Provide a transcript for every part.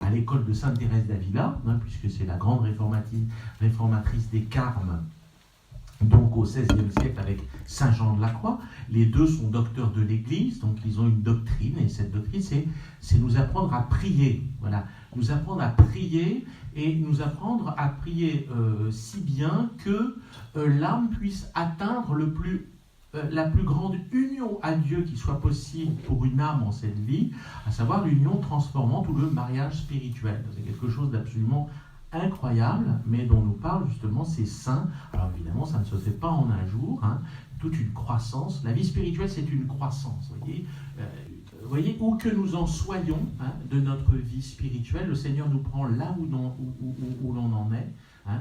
à l'école de Sainte Thérèse d'Avila, puisque c'est la grande réformatrice des Carmes, donc au XVIe siècle avec Saint Jean de la Croix. Les deux sont docteurs de l'Église, donc ils ont une doctrine, et cette doctrine, c'est nous apprendre à prier. Voilà, nous apprendre à prier, et nous apprendre à prier si bien que l'âme puisse atteindre la plus grande union à Dieu qui soit possible pour une âme en cette vie, à savoir l'union transformante ou le mariage spirituel. C'est quelque chose d'absolument incroyable, mais dont nous parlent justement ces saints. Alors évidemment, ça ne se fait pas en un jour, toute une croissance. La vie spirituelle, c'est une croissance, vous voyez, où que nous en soyons de notre vie spirituelle, le Seigneur nous prend là où l'on en est.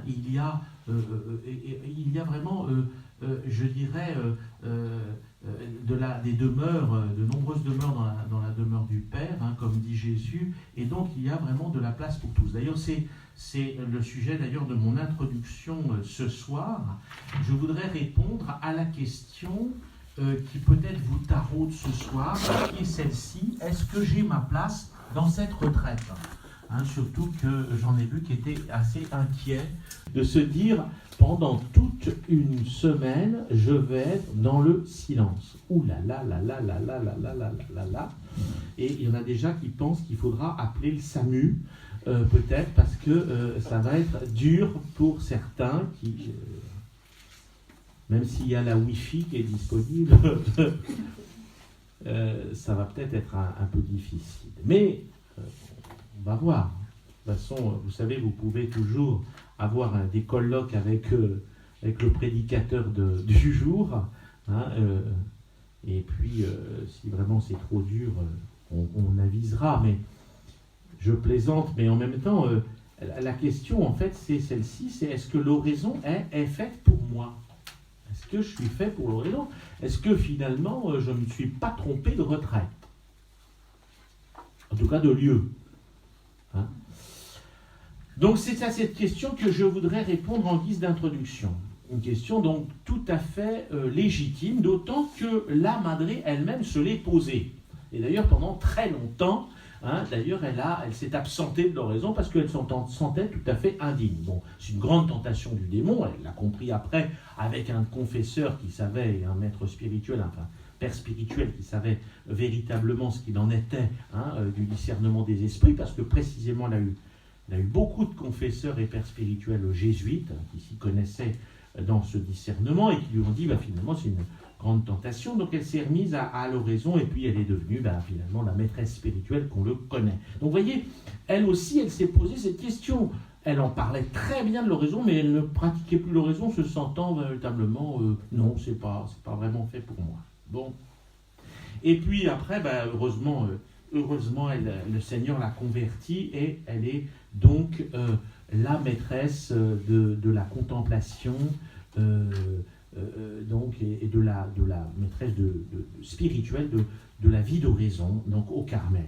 Il y a vraiment, je dirais, des demeures, de nombreuses demeures dans la demeure du Père, comme dit Jésus, et donc il y a vraiment de la place pour tous. D'ailleurs, c'est le sujet d'ailleurs de mon introduction ce soir. Je voudrais répondre à la question qui peut-être vous taraude ce soir, qui est celle-ci: est-ce que j'ai ma place dans cette retraite ? Surtout que j'en ai vu qui étaient assez inquiets de se dire pendant toute une semaine, je vais être dans le silence. Ouh là là là là là là là là là là là. Et il y en a déjà qui pensent qu'il faudra appeler le SAMU, peut-être, parce que ça va être dur pour certains qui, même s'il y a la Wi-Fi qui est disponible, ça va peut-être être un peu difficile. Mais on va voir. De toute façon, vous savez, vous pouvez toujours avoir des colloques avec le prédicateur du jour. Et puis, si vraiment c'est trop dur, on avisera. Mais je plaisante, mais en même temps, la question, en fait, c'est celle-ci, c'est: est-ce que l'oraison est faite pour moi ? Est-ce que je suis fait pour l'oraison ? Est-ce que finalement, je ne me suis pas trompé de retraite ? En tout cas, de lieu. Donc c'est à cette question que je voudrais répondre en guise d'introduction. Une question donc tout à fait légitime, d'autant que la Madre elle-même se l'est posée. Et d'ailleurs pendant très longtemps, d'ailleurs elle s'est absentée de l'oraison parce qu'elle se sentait tout à fait indigne. Bon, c'est une grande tentation du démon, elle l'a compris après avec un confesseur qui savait, un maître spirituel, père spirituel qui savait véritablement ce qu'il en était du discernement des esprits, parce que précisément il a eu beaucoup de confesseurs et pères spirituels jésuites qui s'y connaissaient dans ce discernement et qui lui ont dit finalement c'est une grande tentation. Donc elle s'est remise à l'oraison et puis elle est devenue finalement la maîtresse spirituelle qu'on le connaît. Donc vous voyez, elle aussi, elle s'est posé cette question. Elle en parlait très bien de l'oraison, mais elle ne pratiquait plus l'oraison, se sentant véritablement non, c'est pas vraiment fait pour moi. Bon. Et puis après, heureusement, le Seigneur l'a convertie et elle est donc la maîtresse de la contemplation donc, et de la maîtresse spirituelle de la vie d'oraison, donc au Carmel.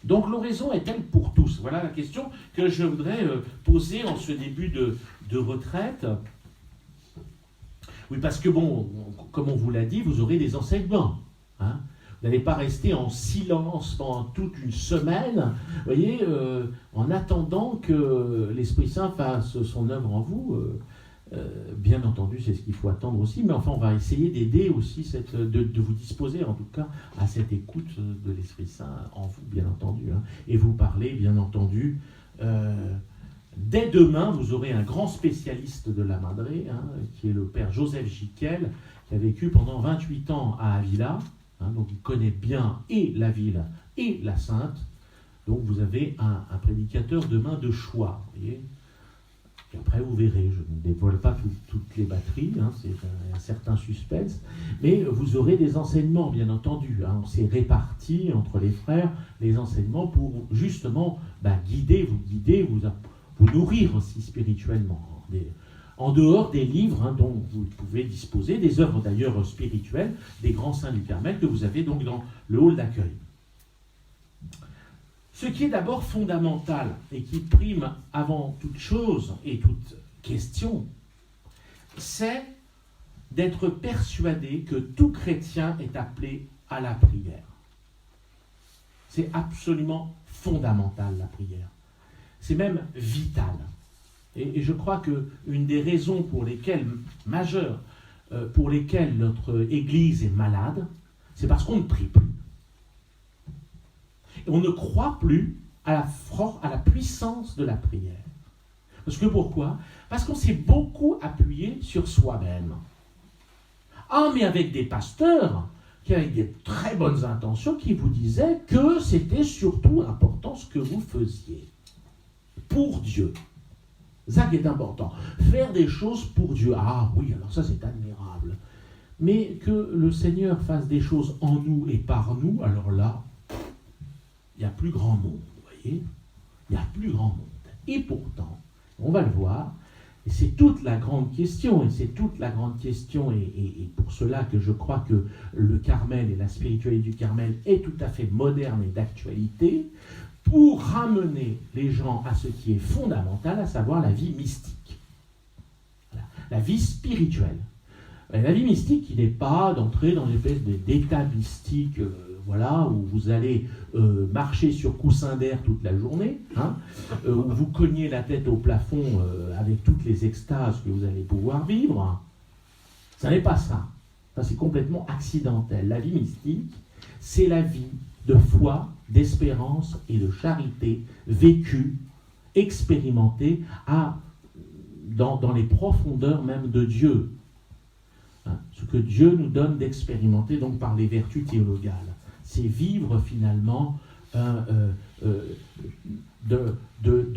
Donc l'oraison est-elle pour tous ? Voilà la question que je voudrais poser en ce début de retraite. Oui, parce que comme on vous l'a dit, vous aurez des enseignements. Vous n'allez pas rester en silence pendant toute une semaine, voyez, en attendant que l'Esprit Saint fasse son œuvre en vous. Bien entendu, c'est ce qu'il faut attendre aussi, mais enfin, on va essayer d'aider aussi, de vous disposer en tout cas à cette écoute de l'Esprit Saint en vous, bien entendu. Et vous parler, bien entendu. Dès demain, vous aurez un grand spécialiste de la Madre, qui est le père Joseph Giquel, qui a vécu pendant 28 ans à Avila. Donc il connaît bien et la ville et la Sainte. Donc vous avez un prédicateur demain de choix, voyez. Et après vous verrez, je ne dévoile pas toutes les batteries, c'est un certain suspense, mais vous aurez des enseignements, bien entendu. On s'est répartis entre les frères les enseignements pour justement guider, vous nourrir aussi spirituellement. En dehors des livres dont vous pouvez disposer, des œuvres d'ailleurs spirituelles, des grands saints du Carmel que vous avez donc dans le hall d'accueil. Ce qui est d'abord fondamental et qui prime avant toute chose et toute question, c'est d'être persuadé que tout chrétien est appelé à la prière. C'est absolument fondamental, la prière. C'est même vital. Et je crois qu'une des raisons majeures, pour lesquelles notre Église est malade, c'est parce qu'on ne prie plus. Et on ne croit plus à la puissance de la prière. Parce que pourquoi ? Parce qu'on s'est beaucoup appuyé sur soi-même. Ah, mais avec des pasteurs qui avaient des très bonnes intentions, qui vous disaient que c'était surtout important ce que vous faisiez. Pour Dieu. Ça qui est important. Faire des choses pour Dieu. Ah oui, alors ça c'est admirable. Mais que le Seigneur fasse des choses en nous et par nous, alors là, il n'y a plus grand monde, vous voyez ? Il n'y a plus grand monde. Et pourtant, on va le voir, et c'est toute la grande question, et pour cela que je crois que le Carmel et la spiritualité du Carmel est tout à fait moderne et d'actualité, pour ramener les gens à ce qui est fondamental, à savoir la vie mystique. Voilà. La vie spirituelle. La vie mystique qui n'est pas d'entrer dans une espèce d'état mystique, où vous allez marcher sur coussin d'air toute la journée, où vous cognez la tête au plafond avec toutes les extases que vous allez pouvoir vivre. Ça n'est pas ça. Ça, c'est complètement accidentel. La vie mystique, c'est la vie de foi, d'espérance et de charité vécue, expérimentée dans les profondeurs même de Dieu. Ce que Dieu nous donne d'expérimenter donc par les vertus théologales. C'est vivre finalement de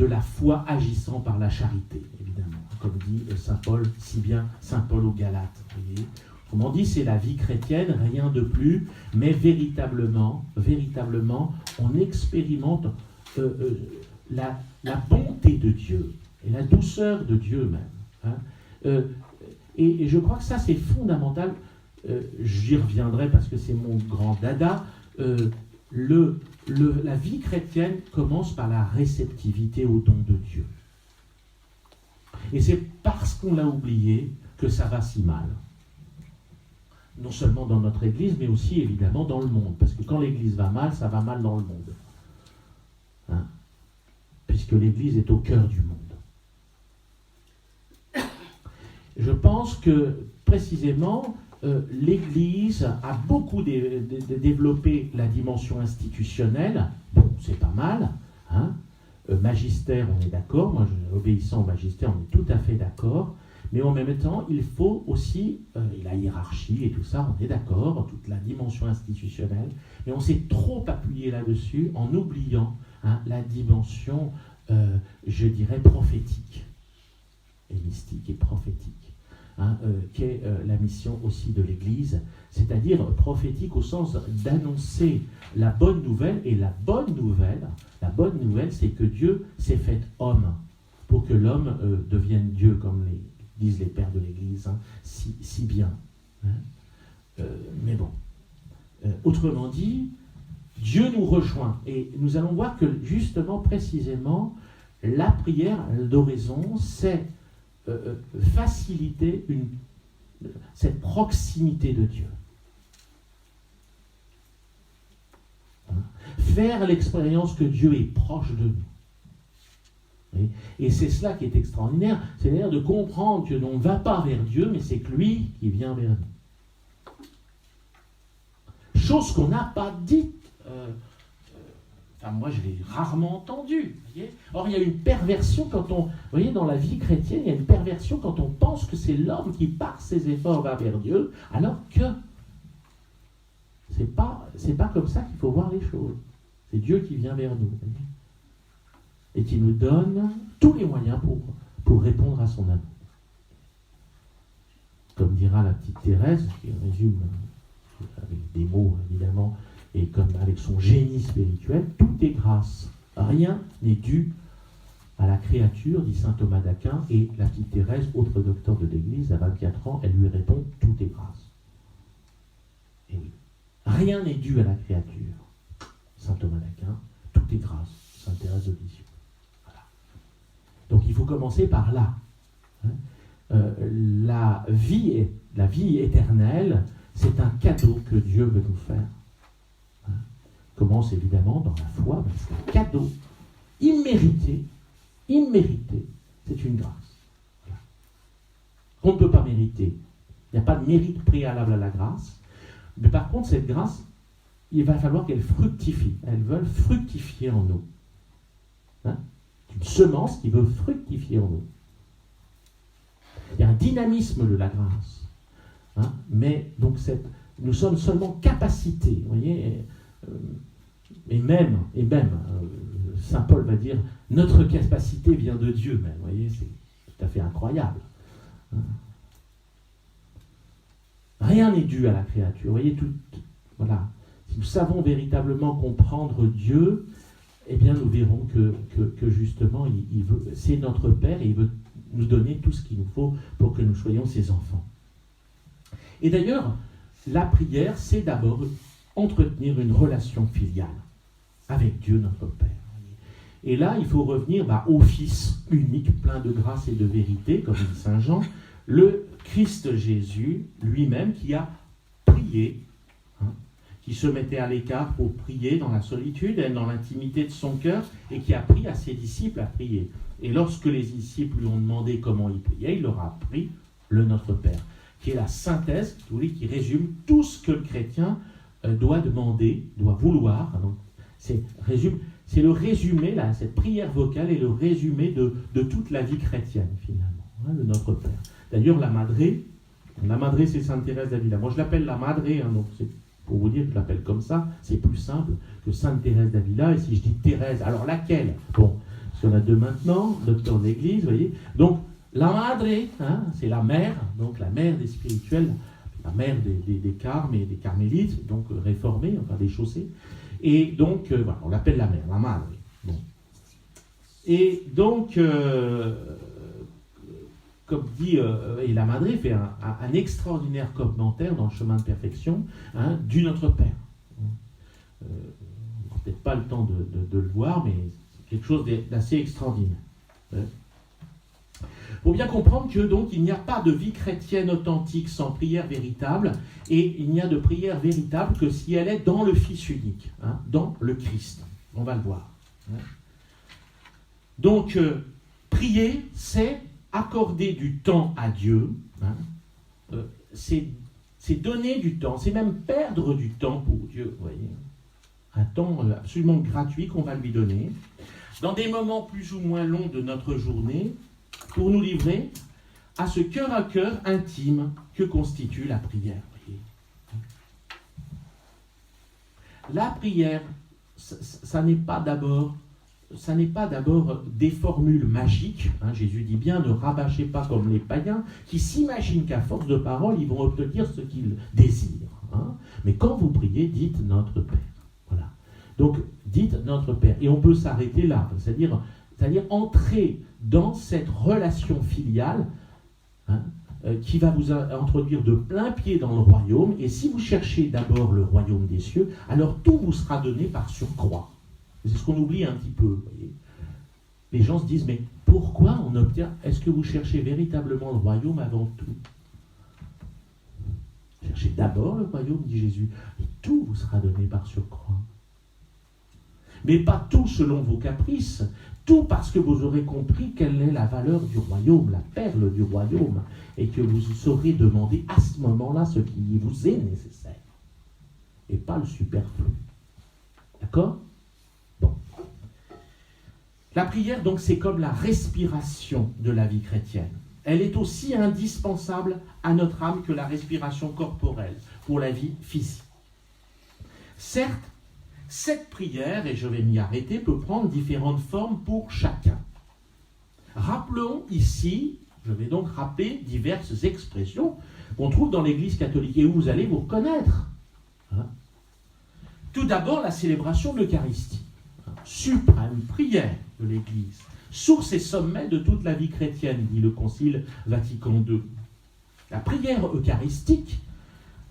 la foi agissant par la charité, évidemment. Comme dit Saint Paul, si bien Saint Paul aux Galates. Vous voyez ? Autrement dit, c'est la vie chrétienne, rien de plus, mais véritablement, on expérimente la bonté de Dieu et la douceur de Dieu même. Et je crois que ça, c'est fondamental. J'y reviendrai parce que c'est mon grand dada. La vie chrétienne commence par la réceptivité au don de Dieu. Et c'est parce qu'on l'a oublié que ça va si mal. Non seulement dans notre Église, mais aussi évidemment dans le monde. Parce que quand l'Église va mal, ça va mal dans le monde. Puisque l'Église est au cœur du monde. Je pense que, précisément, l'Église a beaucoup développé la dimension institutionnelle. Bon, c'est pas mal. Magistère, on est d'accord. Moi, obéissant au magistère, on est tout à fait d'accord. Mais en même temps, il faut aussi, la hiérarchie et tout ça, on est d'accord, toute la dimension institutionnelle, mais on s'est trop appuyé là-dessus en oubliant la dimension, je dirais, prophétique, et mystique et prophétique, qu'est la mission aussi de l'Église, c'est-à-dire prophétique au sens d'annoncer la bonne nouvelle, et la bonne nouvelle, c'est que Dieu s'est fait homme, pour que l'homme devienne Dieu, comme disent les pères de l'Église, si bien. Mais bon. Autrement dit, Dieu nous rejoint. Et nous allons voir que, justement, précisément, la prière, l'adoraison, c'est faciliter cette proximité de Dieu. Faire l'expérience que Dieu est proche de nous. Et c'est cela qui est extraordinaire, c'est-à-dire de comprendre que l'on ne va pas vers Dieu, mais c'est que lui qui vient vers nous. Chose qu'on n'a pas dite. Moi, je l'ai rarement entendue. Or, il y a une perversion quand on... Vous voyez, dans la vie chrétienne, il y a une perversion quand on pense que c'est l'homme qui, par ses efforts, va vers Dieu, alors que c'est pas comme ça qu'il faut voir les choses. C'est Dieu qui vient vers nous. Et qui nous donne tous les moyens pour répondre à son amour. Comme dira la petite Thérèse, qui résume avec des mots évidemment, et comme avec son génie spirituel, tout est grâce. Rien n'est dû à la créature, dit saint Thomas d'Aquin, et la petite Thérèse, autre docteur de l'Église, à 24 ans, elle lui répond, tout est grâce. Et oui, rien n'est dû à la créature. Saint Thomas d'Aquin, tout est grâce. Sainte Thérèse de Lisieux. Donc il faut commencer par là. La vie éternelle, c'est un cadeau que Dieu veut nous faire. commence évidemment dans la foi, mais c'est un cadeau immérité, c'est une grâce. Voilà. On ne peut pas mériter. Il n'y a pas de mérite préalable à la grâce. Mais par contre, cette grâce, il va falloir qu'elle fructifie. Elles veulent fructifier en nous. Hein? Une semence qui veut fructifier en nous. Il y a un dynamisme de la grâce. Hein? Mais donc nous sommes seulement capacités. Vous voyez, et même, Saint Paul va dire, notre capacité vient de Dieu même. Vous voyez, c'est tout à fait incroyable. Hein? Rien n'est dû à la créature. Vous voyez, voilà. Si nous savons véritablement comprendre Dieu, eh bien nous verrons que justement, c'est notre Père et il veut nous donner tout ce qu'il nous faut pour que nous soyons ses enfants. Et d'ailleurs, la prière, c'est d'abord entretenir une relation filiale avec Dieu notre Père. Et là, il faut revenir au Fils unique, plein de grâce et de vérité, comme dit Saint Jean, le Christ Jésus lui-même qui a prié, qui se mettait à l'écart pour prier dans la solitude et dans l'intimité de son cœur, et qui a appris à ses disciples à prier. Et lorsque les disciples lui ont demandé comment il priait, il leur a appris le Notre Père, qui est la synthèse, qui résume tout ce que le chrétien doit demander, doit vouloir. Donc, c'est le résumé, là, cette prière vocale est le résumé de toute la vie chrétienne, finalement, le Notre Père. D'ailleurs, la Madré, c'est Sainte Thérèse d'Avila. Moi, je l'appelle la Madré, donc c'est pour vous dire que je l'appelle comme ça, c'est plus simple que Sainte Thérèse d'Avila. Et si je dis Thérèse, alors laquelle? Bon, parce qu'il y en a deux maintenant, docteur d'église, vous voyez. Donc, la Madré, c'est la mère, donc la mère des spirituels, la mère des carmes et des carmélites, donc réformés, enfin des chaussées. Et donc, voilà, on l'appelle la mère, la Madré. Bon. Et donc, comme dit, et la Madré fait un extraordinaire commentaire dans le chemin de perfection du Notre Père. On n'a peut-être pas le temps de le voir, mais c'est quelque chose d'assez extraordinaire. Il faut bien comprendre que donc il n'y a pas de vie chrétienne authentique sans prière véritable, et il n'y a de prière véritable que si elle est dans le Fils unique, dans le Christ. On va le voir. Donc, prier, c'est accorder du temps à Dieu, c'est donner du temps, c'est même perdre du temps pour Dieu, vous voyez. Un temps absolument gratuit qu'on va lui donner, dans des moments plus ou moins longs de notre journée, pour nous livrer à ce cœur à cœur intime que constitue la prière. Voyez. La prière, ça n'est pas d'abord des formules magiques. Jésus dit bien, ne rabâchez pas comme les païens qui s'imaginent qu'à force de paroles, ils vont obtenir ce qu'ils désirent. Mais quand vous priez, dites notre Père. Voilà. Donc, dites notre Père. Et on peut s'arrêter là, c'est-à-dire entrer dans cette relation filiale qui va vous introduire de plein pied dans le royaume. Et si vous cherchez d'abord le royaume des cieux, alors tout vous sera donné par surcroît. C'est ce qu'on oublie un petit peu. Vous voyez. Les gens se disent, mais pourquoi on obtient? Est-ce que vous cherchez véritablement le royaume avant tout? Cherchez d'abord le royaume, dit Jésus, et tout vous sera donné par surcroît. Mais pas tout selon vos caprices, tout parce que vous aurez compris quelle est la valeur du royaume, la perle du royaume, et que vous saurez demander à ce moment-là ce qui vous est nécessaire, et pas le superflu. D'accord? Bon. La prière, donc, c'est comme la respiration de la vie chrétienne. Elle est aussi indispensable à notre âme que la respiration corporelle pour la vie physique. Certes, cette prière, et je vais m'y arrêter, peut prendre différentes formes pour chacun. Rappelons ici, je vais donc rappeler diverses expressions qu'on trouve dans l'Église catholique et où vous allez vous reconnaître. Tout d'abord, la célébration de l'Eucharistie, suprême prière de l'Église, source et sommet de toute la vie chrétienne, dit le Concile Vatican II. La prière eucharistique,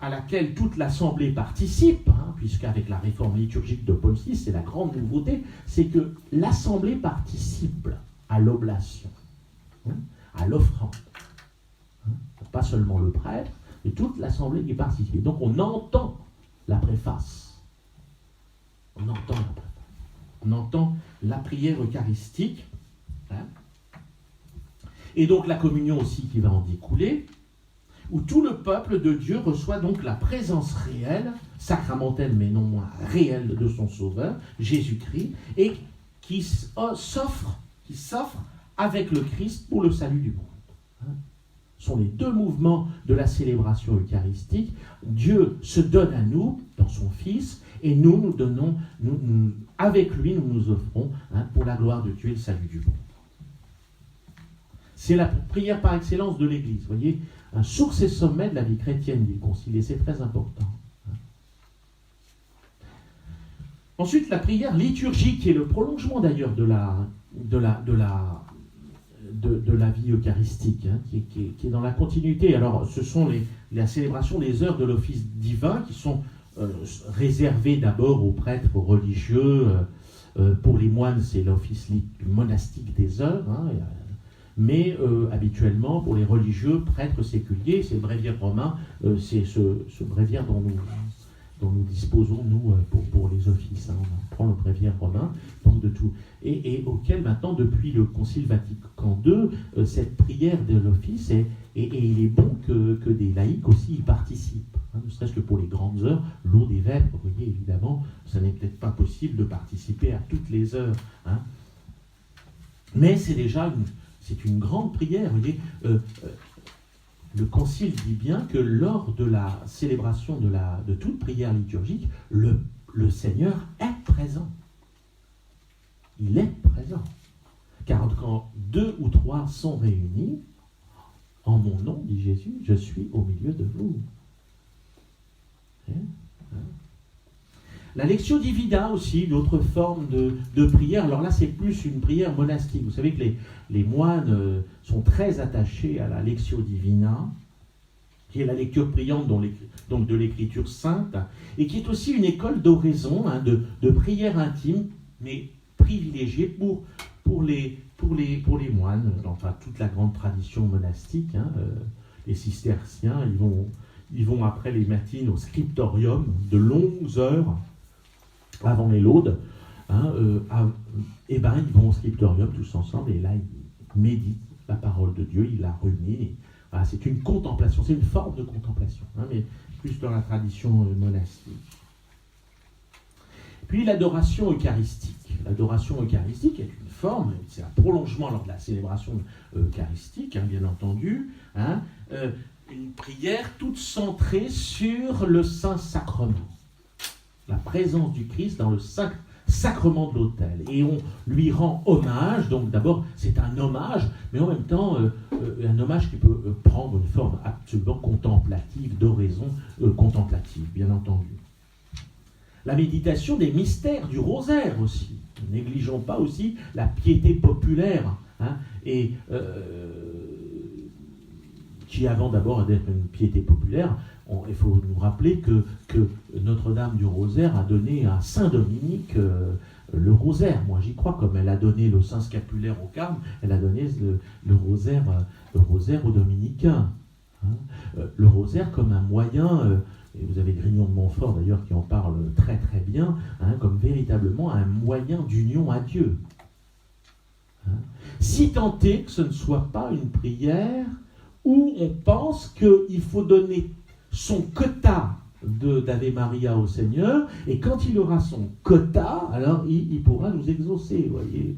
à laquelle toute l'Assemblée participe, puisqu'avec la réforme liturgique de Paul VI, c'est la grande nouveauté, c'est que l'Assemblée participe à l'oblation, à l'offrande. Pas seulement le prêtre, mais toute l'Assemblée qui participe. Donc on entend la préface. On entend la prière eucharistique. Hein. Et donc la communion aussi qui va en découler, où tout le peuple de Dieu reçoit donc la présence réelle, sacramentelle mais non moins réelle de son Sauveur, Jésus-Christ, et qui s'offre avec le Christ pour le salut du monde. Hein. Ce sont les deux mouvements de la célébration eucharistique. Dieu se donne à nous dans son Fils, et nous donnons, avec lui, nous nous offrons pour la gloire de Dieu et le salut du monde. C'est la prière par excellence de l'Église. Vous voyez, un source et sommet de la vie chrétienne, dit le Concile, et c'est très important. Ensuite, la prière liturgique, qui est le prolongement d'ailleurs de la vie eucharistique, qui est dans la continuité. Alors, ce sont la célébration des heures de l'office divin qui sont réservées d'abord aux prêtres, aux religieux. Pour les moines, c'est l'office monastique des heures. Mais habituellement, pour les religieux, prêtres séculiers, c'est le bréviaire romain, c'est ce bréviaire dont nous disposons, nous, pour les offices. On prend le bréviaire romain, donc de tout. Et auquel, maintenant, depuis le Concile Vatican II, cette prière de l'office, et il est bon que des laïcs aussi y participent. Ne serait-ce que pour les grandes heures, l'eau des vêpres, vous voyez, évidemment, ça n'est peut-être pas possible de participer à toutes les heures. Mais c'est déjà une grande prière, vous voyez. Le Concile dit bien que lors de la célébration de toute prière liturgique, le Seigneur est présent. Il est présent. Car quand 2 ou 3 sont réunis, en mon nom, dit Jésus, je suis au milieu de vous. La Lectio Divina aussi, une autre forme de prière. Alors là, c'est plus une prière monastique. Vous savez que les moines sont très attachés à la Lectio Divina, qui est la lecture priante donc de l'Écriture sainte, et qui est aussi une école d'oraison, de prière intime, mais privilégiée pour les moines. Enfin, toute la grande tradition monastique, les cisterciens, ils vont après les matines au scriptorium, de longues heures, avant les laudes, ils vont au scriptorium tous ensemble, et là, ils méditent la parole de Dieu, ils la ruminent. Voilà, c'est une contemplation, c'est une forme de contemplation, mais plus dans la tradition monastique. Puis l'adoration eucharistique. L'adoration eucharistique est une forme, c'est un prolongement lors de la célébration eucharistique, bien entendu, une prière toute centrée sur le Saint-Sacrement. La présence du Christ dans le sacrement de l'autel. Et on lui rend hommage, donc d'abord c'est un hommage, mais en même temps un hommage qui peut prendre une forme absolument contemplative, d'oraison contemplative, bien entendu. La méditation des mystères du rosaire aussi. Ne négligeons pas aussi la piété populaire, qui avant d'abord d'être une piété populaire, il faut nous rappeler que Notre-Dame du Rosaire a donné à Saint Dominique le rosaire. Moi j'y crois, comme elle a donné le Saint Scapulaire au Carme, elle a donné le rosaire aux Dominicains. Le rosaire comme un moyen, et vous avez Grignon de Montfort d'ailleurs qui en parle très très bien, comme véritablement un moyen d'union à Dieu. Si tant est que ce ne soit pas une prière où on pense qu'il faut donner son quota d'Ave Maria au Seigneur, et quand il aura son quota, alors il pourra nous exaucer, vous voyez.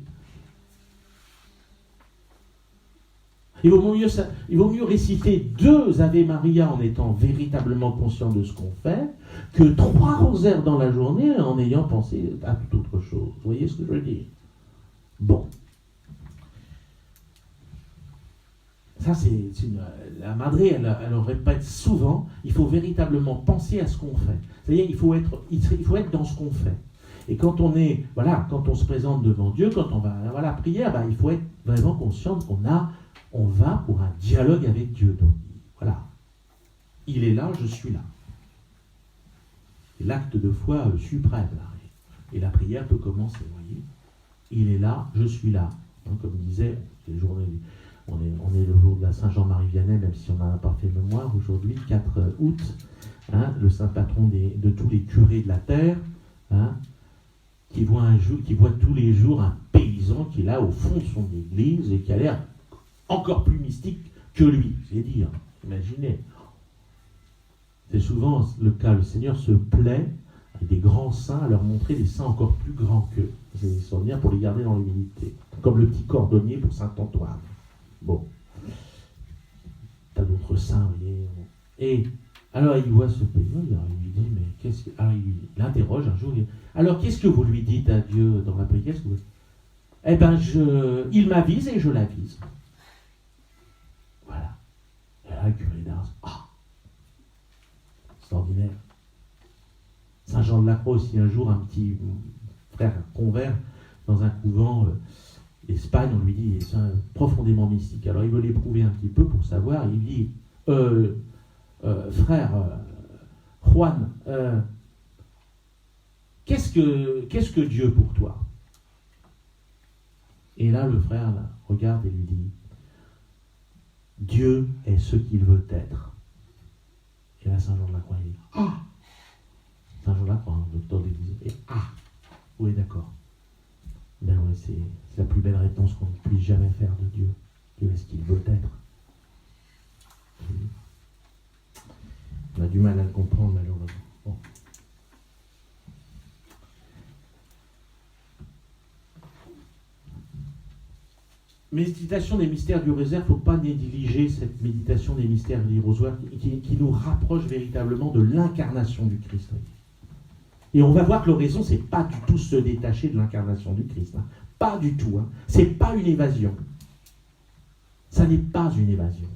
Il vaut mieux réciter 2 Ave Maria en étant véritablement conscient de ce qu'on fait, que 3 rosaires dans la journée en ayant pensé à toute autre chose. Vous voyez ce que je veux dire? Bon. Ça, la Madre, elle le répète souvent, il faut véritablement penser à ce qu'on fait. C'est-à-dire, il faut être dans ce qu'on fait. Et quand on se présente devant Dieu, quand on va à la prière, il faut être vraiment conscient qu'on va pour un dialogue avec Dieu. Donc, voilà. Il est là, je suis là. C'est l'acte de foi suprême. Là. Et la prière peut commencer, vous voyez. Il est là, je suis là. Comme disait, c'est les journées... On est le jour de la Saint-Jean-Marie Vianney, même si on n'en a pas fait mémoire aujourd'hui, 4 août, le saint patron de tous les curés de la terre. qui voit tous les jours un paysan qui est là au fond de son église et qui a l'air encore plus mystique que lui. C'est dire, imaginez. C'est souvent le cas, le Seigneur se plaît avec des grands saints à leur montrer des saints encore plus grands qu'eux. C'est extraordinaire pour les garder dans l'humilité. Comme le petit cordonnier pour Saint Antoine. Bon. T'as d'autres saints, vous voyez. Et alors il voit ce paysan, il lui dit, mais qu'est-ce que... Alors il interroge un jour, alors qu'est-ce que vous lui dites à Dieu dans la prière? Eh bien, il m'avise et je l'avise. Voilà. Et là, le curé d'Ars, extraordinaire. Saint Jean de la Croix aussi, un jour, un petit frère convert dans un couvent d'Espagne, on lui dit, il est profondément mystique. Alors il veut l'éprouver un petit peu pour savoir, il dit, frère Juan, qu'est-ce que Dieu pour toi? Et là, le frère regarde et lui dit, Dieu est ce qu'il veut être. Et là, Saint Jean de la Croix, il dit, Saint Jean de la Croix, docteur d'Église, et oui, d'accord. Ben oui, c'est la plus belle réponse qu'on ne puisse jamais faire de Dieu. Dieu est ce qu'il veut être. On a du mal à le comprendre, malheureusement. Bon. Méditation des mystères du rosaire, il ne faut pas négliger cette méditation des mystères du rosaire qui nous rapproche véritablement de l'incarnation du Christ. Et on va voir que l'oraison, ce n'est pas du tout se détacher de l'incarnation du Christ. Pas du tout. Ce n'est pas une évasion. Ça n'est pas une évasion.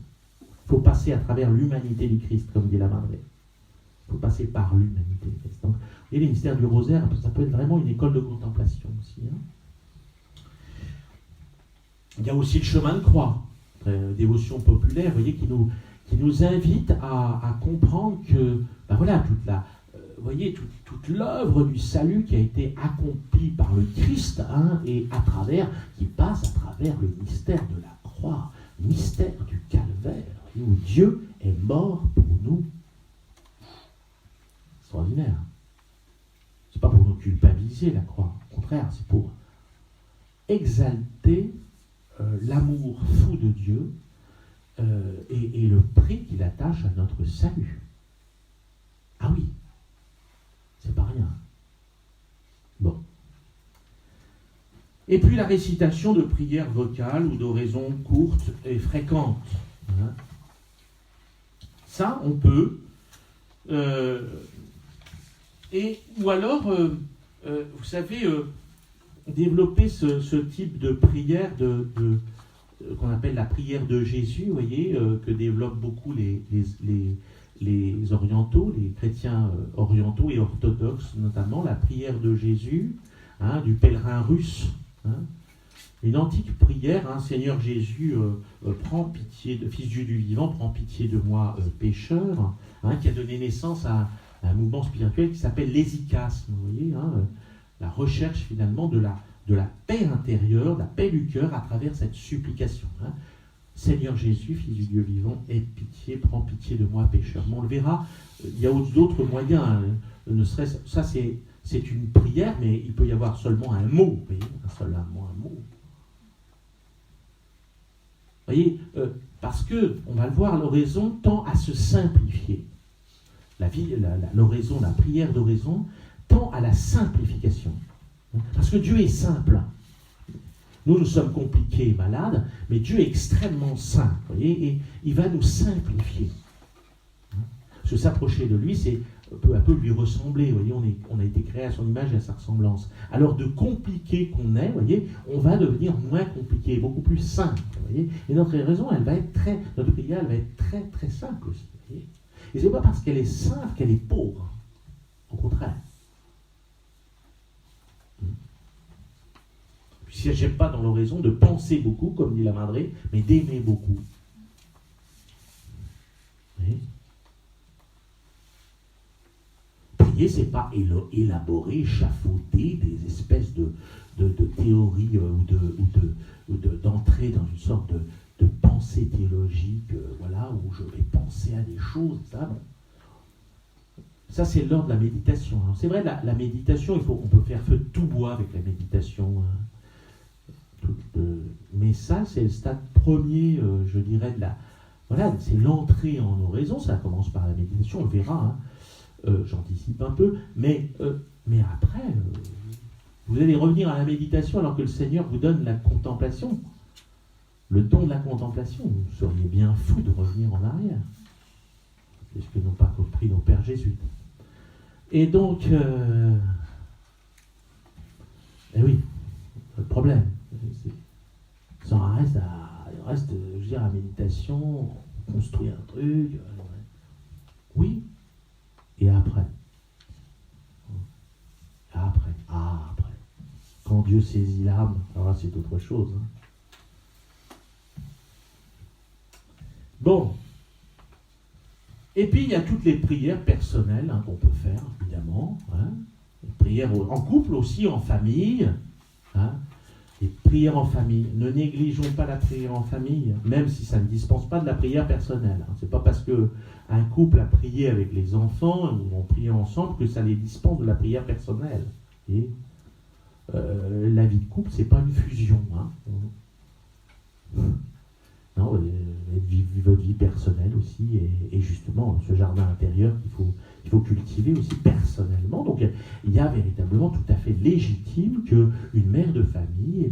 Il faut passer à travers l'humanité du Christ, comme dit la Madre. Il faut passer par l'humanité du Christ. Donc, et les mystères du rosaire, ça peut être vraiment une école de contemplation aussi. Il y a aussi le chemin de croix, dévotion populaire, vous voyez, qui nous invite à comprendre que, toute l'œuvre du salut qui a été accomplie par le Christ, et qui passe à travers le mystère de la croix, mystère du calvaire, où Dieu est mort pour nous. Extraordinaire. C'est pas pour nous culpabiliser la croix, au contraire, c'est pour exalter l'amour fou de Dieu et le prix qu'il attache à notre salut. Ah oui, c'est pas rien. Bon. Et puis la récitation de prières vocales ou d'oraisons courtes et fréquentes. Ça, on peut. Ou alors, vous savez, développer ce type de prière qu'on appelle la prière de Jésus, vous voyez, que développent beaucoup les orientaux, les chrétiens orientaux et orthodoxes, notamment la prière de Jésus, du pèlerin russe. Une antique prière, Seigneur Jésus, prends pitié, Fils Dieu du vivant, prends pitié de moi, pécheur, qui a donné naissance à un mouvement spirituel qui s'appelle l'hésychasme, vous voyez, la recherche finalement de la paix intérieure, de la paix du cœur à travers cette supplication. Seigneur Jésus, Fils du Dieu vivant, aie pitié, prends pitié de moi, pécheur. Mais on le verra, il y a d'autres moyens. Ne serait-ce, ça c'est une prière, mais il peut y avoir seulement un mot. Vous voyez, un mot. Vous voyez, parce que, on va le voir, l'oraison tend à se simplifier. L'oraison, la prière d'oraison, tend à la simplification. Parce que Dieu est simple. Nous sommes compliqués et malades, mais Dieu est extrêmement saint. Vous voyez, et il va nous simplifier. Se s'approcher de lui, c'est peu à peu lui ressembler. Vous voyez, on a été créé à son image et à sa ressemblance. Alors de compliqué qu'on est, vous voyez, on va devenir moins compliqué, beaucoup plus simple. Vous voyez, et notre raison, notre prière, elle va être très très simple aussi. Vous voyez. Et ce n'est pas parce qu'elle est simple qu'elle est pauvre. Au contraire. Il ne s'agit pas dans l'oraison de penser beaucoup, comme dit la Madre, mais d'aimer beaucoup. Oui. Prier, ce n'est pas élaborer, échafauder des espèces de théories ou d'entrer dans une sorte de pensée théologique, où je vais penser à des choses, ça, bon. Ça, c'est l'ordre de la méditation. Alors, c'est vrai, la méditation, on peut faire feu de tout bois avec la méditation. Mais ça, c'est le stade premier, je dirais, voilà, c'est l'entrée en oraison. Ça commence par la méditation, on le verra. J'anticipe un peu. Mais après, vous allez revenir à la méditation alors que le Seigneur vous donne la contemplation. Le don de la contemplation. Vous seriez bien fou de revenir en arrière. C'est ce que n'ont pas compris nos pères jésuites. Et donc, eh oui, le problème, ça reste, je veux dire, la méditation, on construit un truc, oui, et après. Après. Quand Dieu saisit l'âme, alors là, c'est autre chose. Bon. Et puis, il y a toutes les prières personnelles qu'on peut faire, évidemment. Les prières en couple aussi, en famille. Les prières en famille. Ne négligeons pas la prière en famille, même si ça ne dispense pas de la prière personnelle. C'est pas parce qu'un couple a prié avec les enfants, ou ont prié ensemble, que ça les dispense de la prière personnelle. Et la vie de couple, c'est pas une fusion. Non, votre vie personnelle aussi, et justement ce jardin intérieur qu'il faut cultiver aussi personnellement. Donc il y a véritablement tout à fait légitime qu'une mère de famille,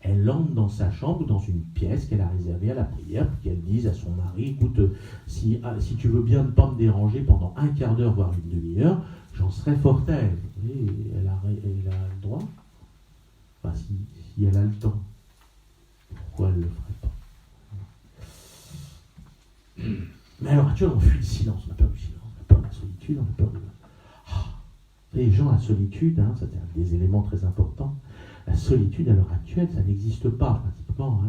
elle entre dans sa chambre ou dans une pièce qu'elle a réservée à la prière, puis qu'elle dise à son mari, écoute, si tu veux bien ne pas me déranger pendant un quart d'heure, voire une demi-heure, j'en serais fort aise. Et elle a le droit. Enfin, si elle a le temps, pourquoi elle ne le ferait pas? Mais à l'heure actuelle, on fuit le silence, on a peur du silence, on a peur de la solitude, on a peur de... Les gens, la solitude, ça c'est un des éléments très importants. La solitude, à l'heure actuelle, ça n'existe pas pratiquement.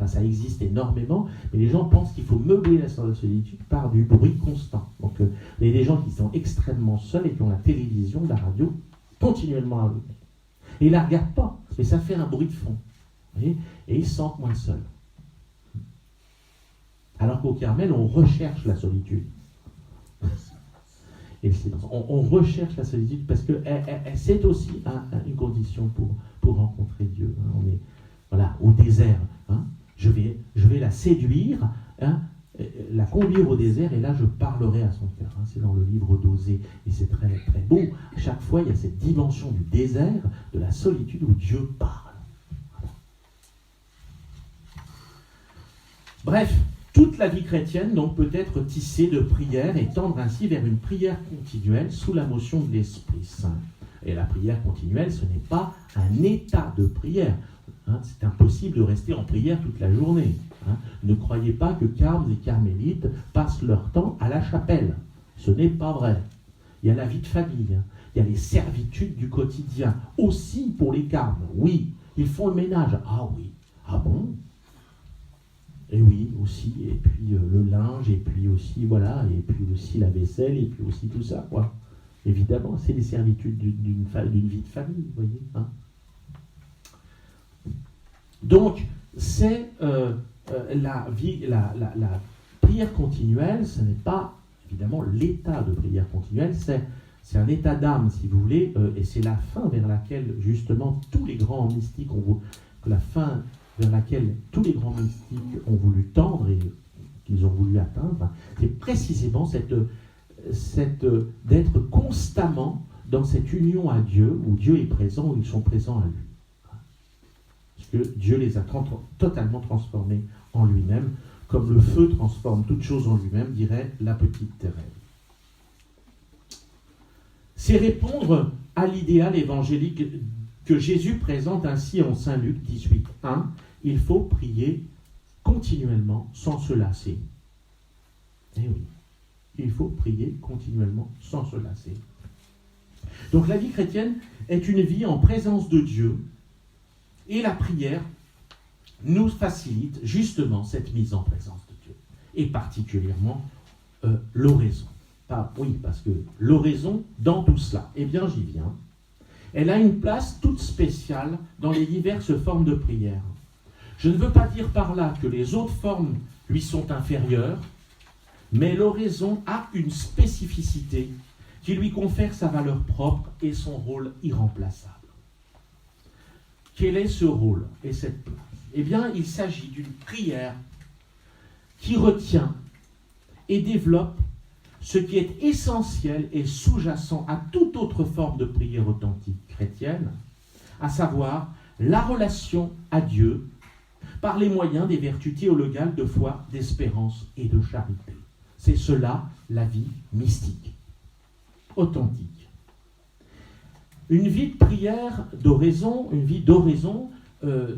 Ça existe énormément, mais les gens pensent qu'il faut meubler la solitude par du bruit constant. Donc, il y a des gens qui sont extrêmement seuls et qui ont la télévision, la radio, continuellement allumée. Et ils ne la regardent pas, mais ça fait un bruit de fond. Vous voyez, et ils se sentent moins seuls. Alors qu'au Carmel, on recherche la solitude. Et on recherche la solitude parce que c'est aussi une condition pour rencontrer Dieu. On est au désert. Je vais la séduire, la conduire au désert, et là je parlerai à son cœur. C'est dans le livre d'Osée, et c'est très, très beau. À chaque fois, il y a cette dimension du désert, de la solitude où Dieu parle. Bref. Toute la vie chrétienne donc peut être tissée de prières et tendre ainsi vers une prière continuelle sous la motion de l'Esprit Saint. Et la prière continuelle, ce n'est pas un état de prière. C'est impossible de rester en prière toute la journée. Ne croyez pas que carmes et carmélites passent leur temps à la chapelle. Ce n'est pas vrai. Il y a la vie de famille, il y a les servitudes du quotidien. Aussi pour les carmes, oui, ils font le ménage. Ah oui, ah bon ? Et oui, aussi, et puis le linge, et puis aussi, et puis aussi la vaisselle, et puis aussi tout ça, quoi. Évidemment, c'est les servitudes d'une vie de famille, vous voyez. Donc, c'est la prière continuelle, ce n'est pas, évidemment, l'état de prière continuelle, c'est un état d'âme, si vous voulez, et c'est la fin vers laquelle, justement, tous les grands mystiques vers laquelle tous les grands mystiques ont voulu tendre et qu'ils ont voulu atteindre, c'est précisément d'être constamment dans cette union à Dieu, où Dieu est présent, où ils sont présents à lui. Parce que Dieu les a totalement transformés en lui-même, comme le feu transforme toute chose en lui-même, dirait la petite Thérèse. C'est répondre à l'idéal évangélique que Jésus présente ainsi en Saint Luc 18:1, il faut prier continuellement sans se lasser. Eh oui, il faut prier continuellement sans se lasser. Donc la vie chrétienne est une vie en présence de Dieu, et la prière nous facilite justement cette mise en présence de Dieu, et particulièrement l'oraison. Parce que l'oraison, dans tout cela, eh bien j'y viens, elle a une place toute spéciale dans les diverses formes de prière. Je ne veux pas dire par là que les autres formes lui sont inférieures, mais l'oraison a une spécificité qui lui confère sa valeur propre et son rôle irremplaçable. Quel est ce rôle et cette place? Eh bien, il s'agit d'une prière qui retient et développe ce qui est essentiel et sous-jacent à toute autre forme de prière authentique chrétienne, à savoir la relation à Dieu par les moyens des vertus théologales de foi, d'espérance et de charité. C'est cela la vie mystique, authentique. Une vie de prière d'oraison, une vie d'oraison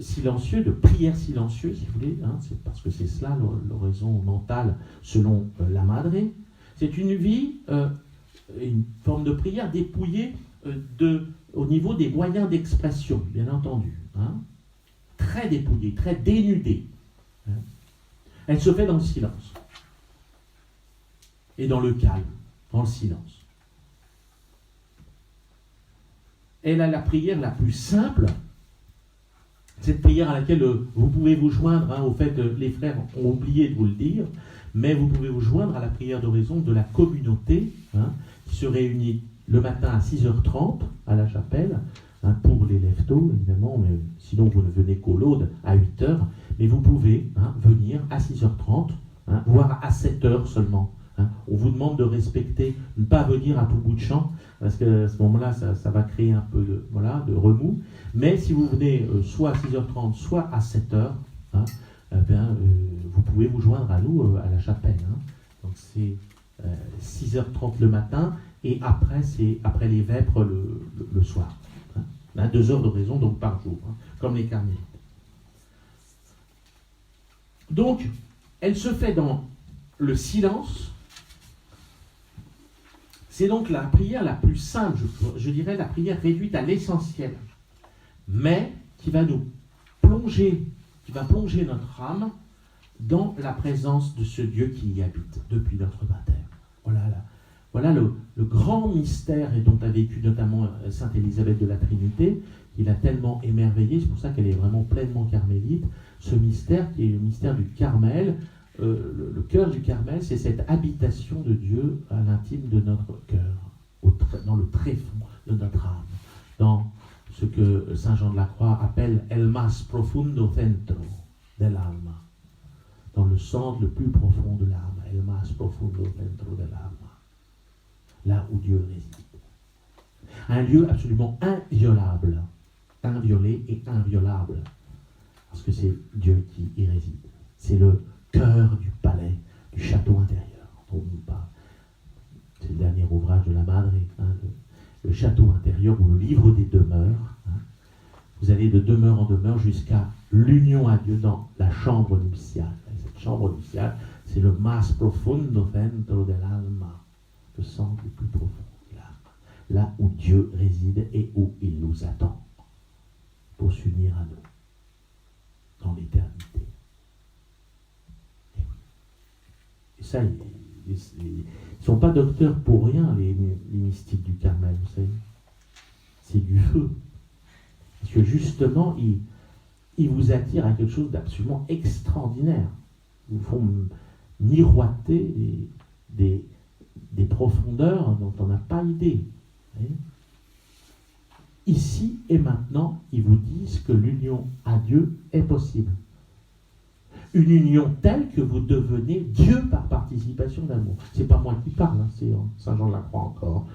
silencieuse, de prière silencieuse, si vous voulez, c'est parce que c'est cela l'oraison mentale selon la Madre. C'est une vie, une forme de prière dépouillée au niveau des moyens d'expression, bien entendu. Très dépouillée, très dénudée. Elle se fait dans le silence. Et dans le calme, dans le silence. Elle a la prière la plus simple, cette prière à laquelle vous pouvez vous joindre, au fait, les frères ont oublié de vous le dire, mais vous pouvez vous joindre à la prière d'oraison de la communauté, qui se réunit le matin à 6h30 à la chapelle, pour les lève-tôt, évidemment, mais sinon vous ne venez qu'au laude à 8h, mais vous pouvez venir à 6h30, voire à 7h seulement. On vous demande de respecter, de ne pas venir à tout bout de champ, parce qu'à ce moment-là, ça va créer un peu de remous. Mais si vous venez soit à 6h30, soit à 7h, vous pouvez vous joindre à nous à la chapelle. Donc c'est 6h30 le matin, et après, c'est après les vêpres le soir. 2 heures d'oraison donc par jour, comme les carmélites. Donc, elle se fait dans le silence. C'est donc la prière la plus simple, je dirais la prière réduite à l'essentiel, mais qui va nous plonger, qui va plonger notre âme dans la présence de ce Dieu qui y habite depuis notre baptême. Voilà le grand mystère et dont a vécu notamment Sainte Élisabeth de la Trinité, qui l'a tellement émerveillée, c'est pour ça qu'elle est vraiment pleinement carmélite, ce mystère qui est le mystère du Carmel. Le cœur du Carmel, c'est cette habitation de Dieu à l'intime de notre cœur, dans le tréfonds de notre âme, dans ce que Saint Jean de la Croix appelle el más profundo centro del alma, dans le centre le plus profond de l'âme, el más profundo centro del alma, là où Dieu réside. Un lieu absolument inviolable, inviolé et inviolable, parce que c'est Dieu qui y réside. C'est le cœur du palais, du château intérieur dont on nous parle. C'est le dernier ouvrage de la Madre, le château intérieur ou le livre des demeures. Vous allez de demeure en demeure jusqu'à l'union à Dieu dans la chambre nuptiale. Et cette chambre nuptiale, c'est le más profundo centro del alma, le centre le plus profond de l'âme, là où Dieu réside et où il nous attend pour s'unir à nous dans l'éternité. Et ça, ils ne sont pas docteurs pour rien, les mystiques du Carmel, vous savez. C'est du feu. Parce que justement, ils vous attirent à quelque chose d'absolument extraordinaire. Ils vous font miroiter des profondeurs dont on n'a pas idée. Ici et maintenant, ils vous disent que l'union à Dieu est possible. Une union telle que vous devenez Dieu par participation d'amour. C'est pas moi qui parle, c'est Saint Jean de la Croix encore.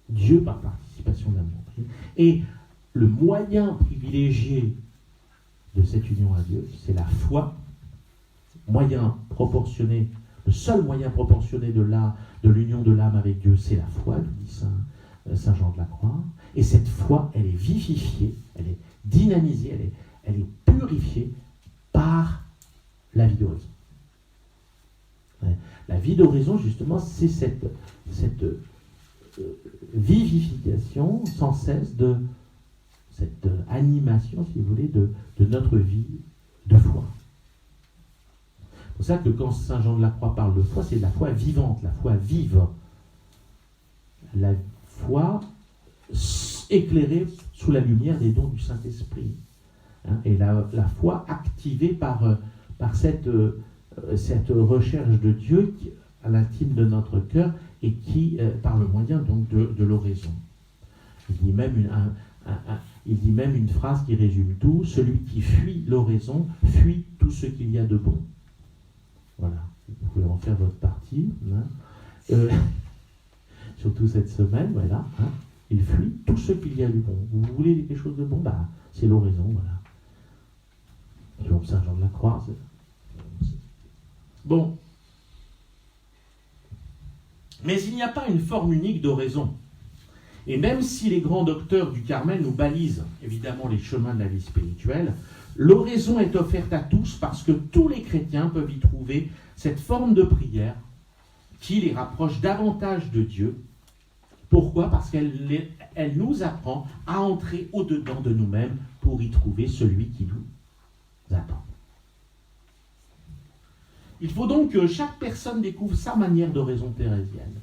Dieu par participation d'amour. Et le moyen privilégié de cette union à Dieu, c'est la foi. Moyen proportionné, le seul moyen proportionné de l'union de l'âme avec Dieu, c'est la foi, dit Saint Jean de la Croix. Et cette foi, elle est vivifiée, elle est dynamisée, elle est purifiée par la vie d'oraison. La vie d'oraison, justement, c'est cette vivification sans cesse de cette animation, si vous voulez, de notre vie de foi. C'est pour ça que quand Saint Jean de la Croix parle de foi, c'est de la foi vivante, la foi vive. La foi éclairée sous la lumière des dons du Saint-Esprit. Et la foi activée par cette recherche de Dieu à l'intime de notre cœur et qui, par le moyen donc de l'oraison. Il dit même une phrase qui résume tout: celui qui fuit l'oraison fuit tout ce qu'il y a de bon. Voilà, vous pouvez en faire votre partie, hein. Surtout cette semaine, voilà, hein. Il fuit tout ce qu'il y a de bon. Vous voulez quelque chose de bon, c'est l'oraison, voilà. Comme Saint Jean de la Croix. Bon. Mais il n'y a pas une forme unique d'oraison. Et même si les grands docteurs du Carmel nous balisent évidemment les chemins de la vie spirituelle, l'oraison est offerte à tous parce que tous les chrétiens peuvent y trouver cette forme de prière qui les rapproche davantage de Dieu. Pourquoi ? Parce qu'elle nous apprend à entrer au-dedans de nous-mêmes pour y trouver celui qui nous attend. Il faut donc que chaque personne découvre sa manière d'oraison thérésienne,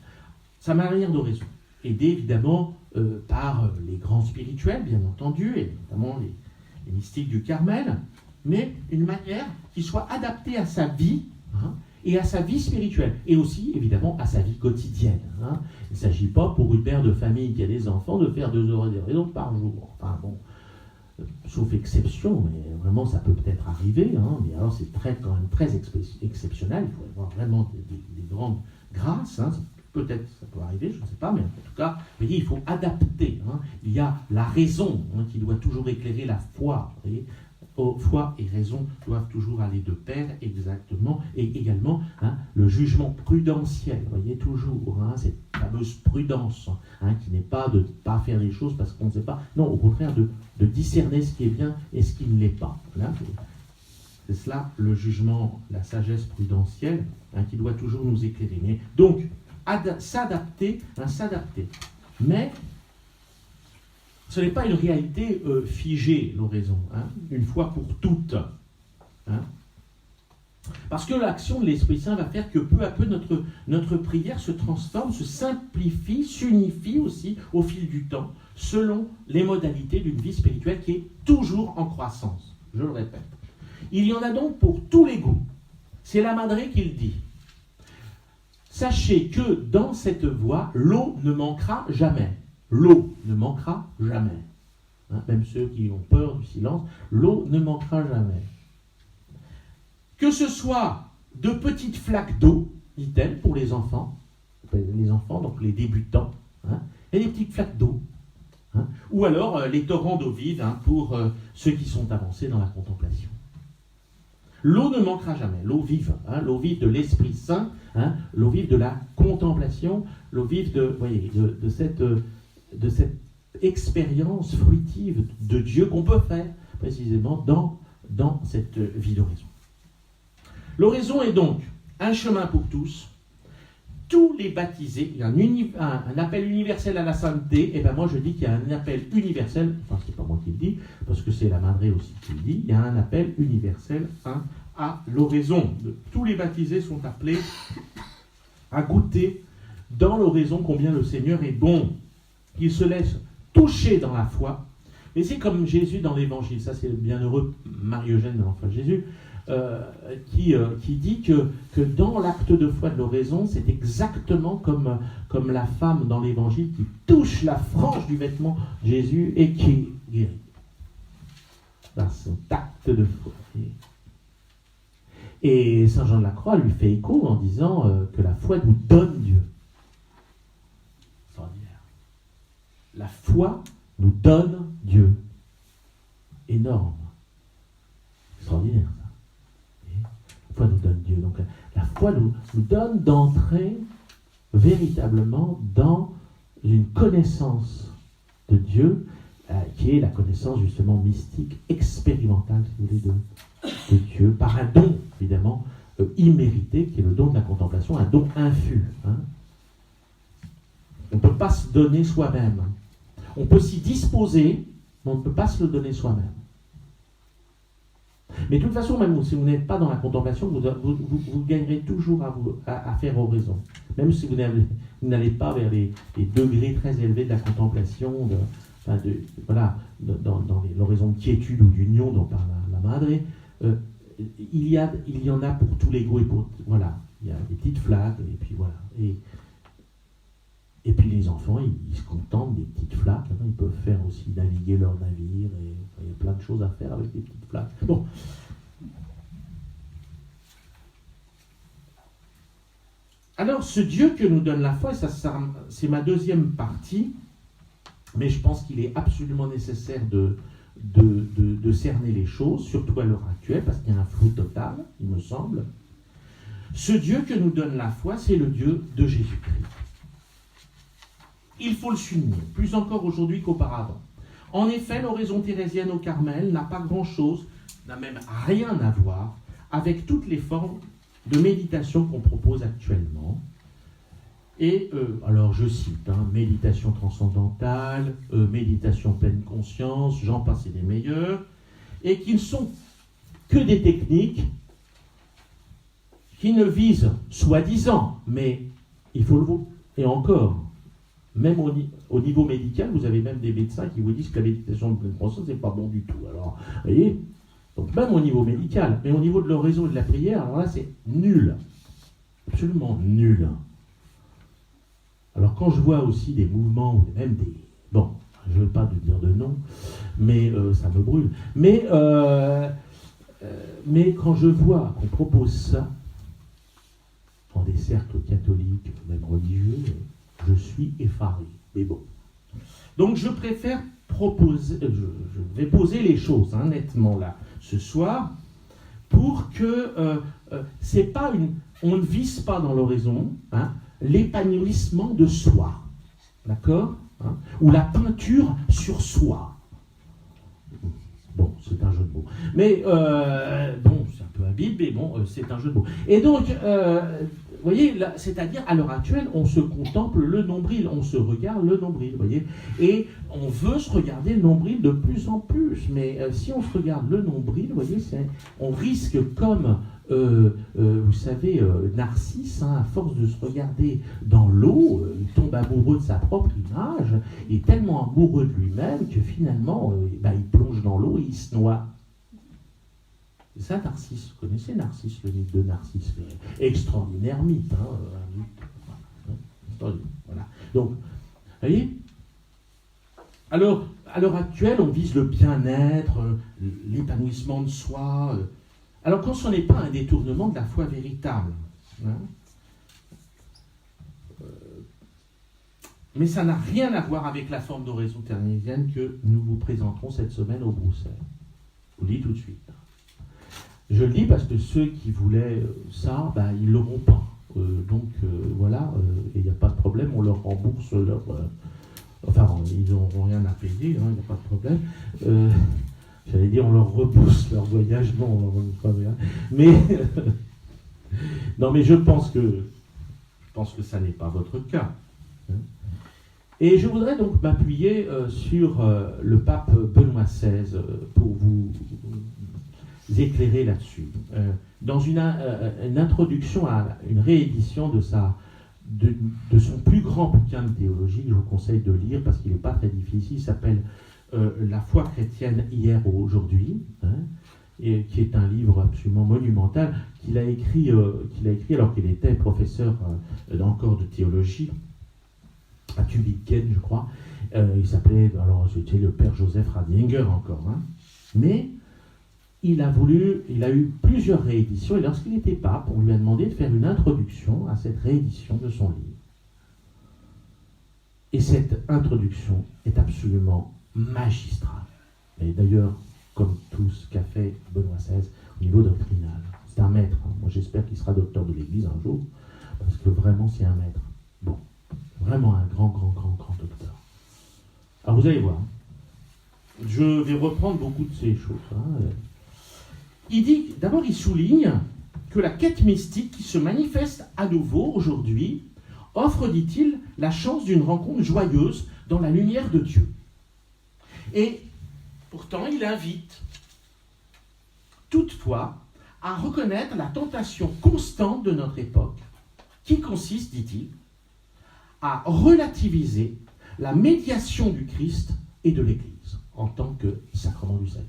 sa manière d'oraison, aidée évidemment par les grands spirituels, bien entendu, et notamment les mystiques du Carmel, mais une manière qui soit adaptée à sa vie, hein, et à sa vie spirituelle, et aussi évidemment à sa vie quotidienne. Hein. Il ne s'agit pas pour une mère de famille qui a des enfants de faire 2 heures d'oraison par jour. Enfin bon, sauf exception, mais vraiment ça peut peut-être arriver, hein, mais alors c'est quand même très exceptionnel, il faut avoir vraiment des grandes grâces, hein. Peut-être ça peut arriver, je ne sais pas, mais en tout cas, vous voyez, il faut adapter. Hein. Il y a la raison, hein, qui doit toujours éclairer la foi. Vous voyez. Foi et raison doivent toujours aller de pair, exactement, et également hein, le jugement prudentiel, vous voyez, toujours, hein, cette fameuse prudence, hein, qui n'est pas de ne pas faire les choses parce qu'on ne sait pas, non, au contraire, de discerner ce qui est bien et ce qui ne l'est pas. Voilà. C'est cela le jugement, la sagesse prudentielle, hein, qui doit toujours nous éclairer. Mais, donc, s'adapter. Mais ce n'est pas une réalité figée, l'oraison, hein, une fois pour toutes. Hein. Parce que l'action de l'Esprit Saint va faire que peu à peu notre prière se transforme, se simplifie, s'unifie aussi au fil du temps, selon les modalités d'une vie spirituelle qui est toujours en croissance. Je le répète. Il y en a donc pour tous les goûts. C'est la Madre qui le dit. Sachez que dans cette voie, l'eau ne manquera jamais. L'eau ne manquera jamais. Hein, même ceux qui ont peur du silence, l'eau ne manquera jamais. Que ce soit de petites flaques d'eau, dit-elle, pour les enfants, donc les débutants, hein, et des petites flaques d'eau. Hein, ou alors les torrents d'eau vive, hein, pour ceux qui sont avancés dans la contemplation. L'eau ne manquera jamais, l'eau vive de l'Esprit Saint, hein, l'eau vive de la contemplation, l'eau vive de cette expérience fruitive de Dieu qu'on peut faire précisément dans cette vie d'oraison. L'oraison est donc un chemin pour tous. Tous les baptisés, il y a un appel universel à la sainteté, et bien moi je dis qu'il y a un appel universel, enfin c'est pas moi qui le dis, parce que c'est la Madre aussi qui le dit, il y a un appel universel, hein, à l'oraison. Tous les baptisés sont appelés à goûter dans l'oraison combien le Seigneur est bon, qu'il se laisse toucher dans la foi. Et c'est comme Jésus dans l'Évangile, ça c'est le bienheureux Marie-Eugène de l'Enfant Jésus, qui dit que dans l'acte de foi de l'oraison, c'est exactement comme la femme dans l'Évangile qui touche la frange du vêtement de Jésus et qui est guérie. Dans son acte de foi. Et Saint Jean de la Croix lui fait écho en disant que la foi nous donne Dieu. Extraordinaire. La foi nous donne Dieu. Énorme. Extraordinaire. La foi nous donne Dieu. Donc la foi nous donne d'entrer véritablement dans une connaissance de Dieu, qui est la connaissance justement mystique, expérimentale, si vous voulez, de Dieu, par un don, évidemment, immérité, qui est le don de la contemplation, un don infus. Hein. On ne peut pas se donner soi-même. On peut s'y disposer, mais on ne peut pas se le donner soi-même. Mais de toute façon, même si vous n'êtes pas dans la contemplation, vous gagnerez toujours à faire oraison. Même si vous n'allez pas vers les degrés très élevés de la contemplation, dans l'oraison de quiétude ou d'union dont parle la Madre, il y en a pour tous les goûts et pour... Voilà, il y a des petites flaques, et puis voilà. Et puis les enfants, ils se contentent des petites flaques. Hein, ils peuvent faire aussi naviguer leur navire, et il y a plein de choses à faire avec des petites flaques. Bon. Alors, ce Dieu que nous donne la foi, c'est ma deuxième partie, mais je pense qu'il est absolument nécessaire de cerner les choses, surtout à l'heure actuelle, parce qu'il y a un flou total, il me semble. Ce Dieu que nous donne la foi, c'est le Dieu de Jésus-Christ. Il faut le souligner, plus encore aujourd'hui qu'auparavant. En effet, l'oraison thérésienne au Carmel n'a pas grand-chose, n'a même rien à voir avec toutes les formes de méditation qu'on propose actuellement. Et, alors je cite, méditation transcendantale, méditation pleine conscience, j'en passe et des meilleurs, et qui ne sont que des techniques qui ne visent, soi-disant, mais il faut le voir, et encore, même au niveau médical, vous avez même des médecins qui vous disent que la méditation de pleine conscience, c'est pas bon du tout. Alors, vous voyez, donc même au niveau médical, mais au niveau de l'oraison et de la prière, alors là, c'est nul. Absolument nul. Alors quand je vois aussi des mouvements, ou même des... Bon, je ne veux pas dire de nom, mais ça me brûle. Mais quand je vois qu'on propose ça, dans des cercles catholiques, même religieux, je suis effaré. Mais bon. Donc je préfère proposer, je vais poser les choses nettement là, ce soir, pour que c'est pas on ne vise pas dans l'oraison l'épanouissement de soi, d'accord, ou la peinture sur soi. Bon, c'est un jeu de mots. Mais bon, c'est un peu habile, mais bon, c'est un jeu de mots. Et donc, vous voyez, c'est-à-dire, à l'heure actuelle, on se contemple le nombril, on se regarde le nombril, vous voyez, et on veut se regarder le nombril de plus en plus, mais si on se regarde le nombril, vous voyez, on risque comme, vous savez, Narcisse, à force de se regarder dans l'eau, il tombe amoureux de sa propre image, il est tellement amoureux de lui-même que finalement, il plonge dans l'eau et il se noie. C'est ça, Narcisse. Vous connaissez Narcisse, le mythe de Narcisse. Extraordinaire mythe. Un mythe. Voilà. Donc, vous voyez, alors, à l'heure actuelle, on vise le bien-être, l'épanouissement de soi. Alors, quand ce n'est pas un détournement de la foi véritable. Mais ça n'a rien à voir avec la forme d'oraison thérésienne que nous vous présenterons cette semaine au Bruxelles. Je vous le dis tout de suite. Je le dis parce que ceux qui voulaient ça, ils ne l'auront pas. Donc voilà, il n'y a pas de problème, on leur rembourse leur... ils n'auront rien à payer, il n'y a pas de problème. J'allais dire, on leur repousse leur voyage, non, pas bien. Mais, non, mais je pense que ça n'est pas votre cas. Et je voudrais donc m'appuyer sur le pape Benoît XVI pour vous éclairer là-dessus. Dans une introduction à une réédition de son plus grand bouquin de théologie, je vous conseille de lire parce qu'il n'est pas très difficile, il s'appelle La foi chrétienne hier ou aujourd'hui, et qui est un livre absolument monumental qu'il a écrit alors qu'il était professeur encore de théologie à Tübingen, je crois. Il s'appelait, alors c'était le père Joseph Ratzinger encore, mais il a eu plusieurs rééditions, et lorsqu'il était pape, on lui a demandé de faire une introduction à cette réédition de son livre. Et cette introduction est absolument magistrale. Et d'ailleurs, comme tout ce qu'a fait Benoît XVI au niveau doctrinal. C'est un maître. Moi, j'espère qu'il sera docteur de l'Église un jour, parce que vraiment, c'est un maître. Bon, vraiment un grand docteur. Alors, vous allez voir. Je vais reprendre beaucoup de ces choses. Il dit, d'abord, il souligne que la quête mystique qui se manifeste à nouveau aujourd'hui offre, dit-il, la chance d'une rencontre joyeuse dans la lumière de Dieu. Et pourtant, il invite toutefois à reconnaître la tentation constante de notre époque, qui consiste, dit-il, à relativiser la médiation du Christ et de l'Église en tant que sacrement du salut.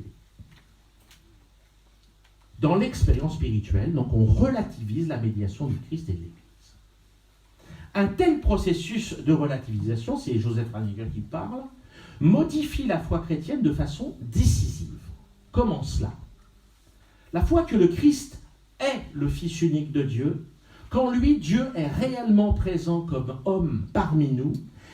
dans l'expérience spirituelle, donc on relativise la médiation du Christ et de l'Église. Un tel processus de relativisation, c'est Joseph Ratzinger qui parle, modifie la foi chrétienne de façon décisive. Comment cela? La foi que le Christ est le Fils unique de Dieu, qu'en lui Dieu est réellement présent comme homme parmi nous,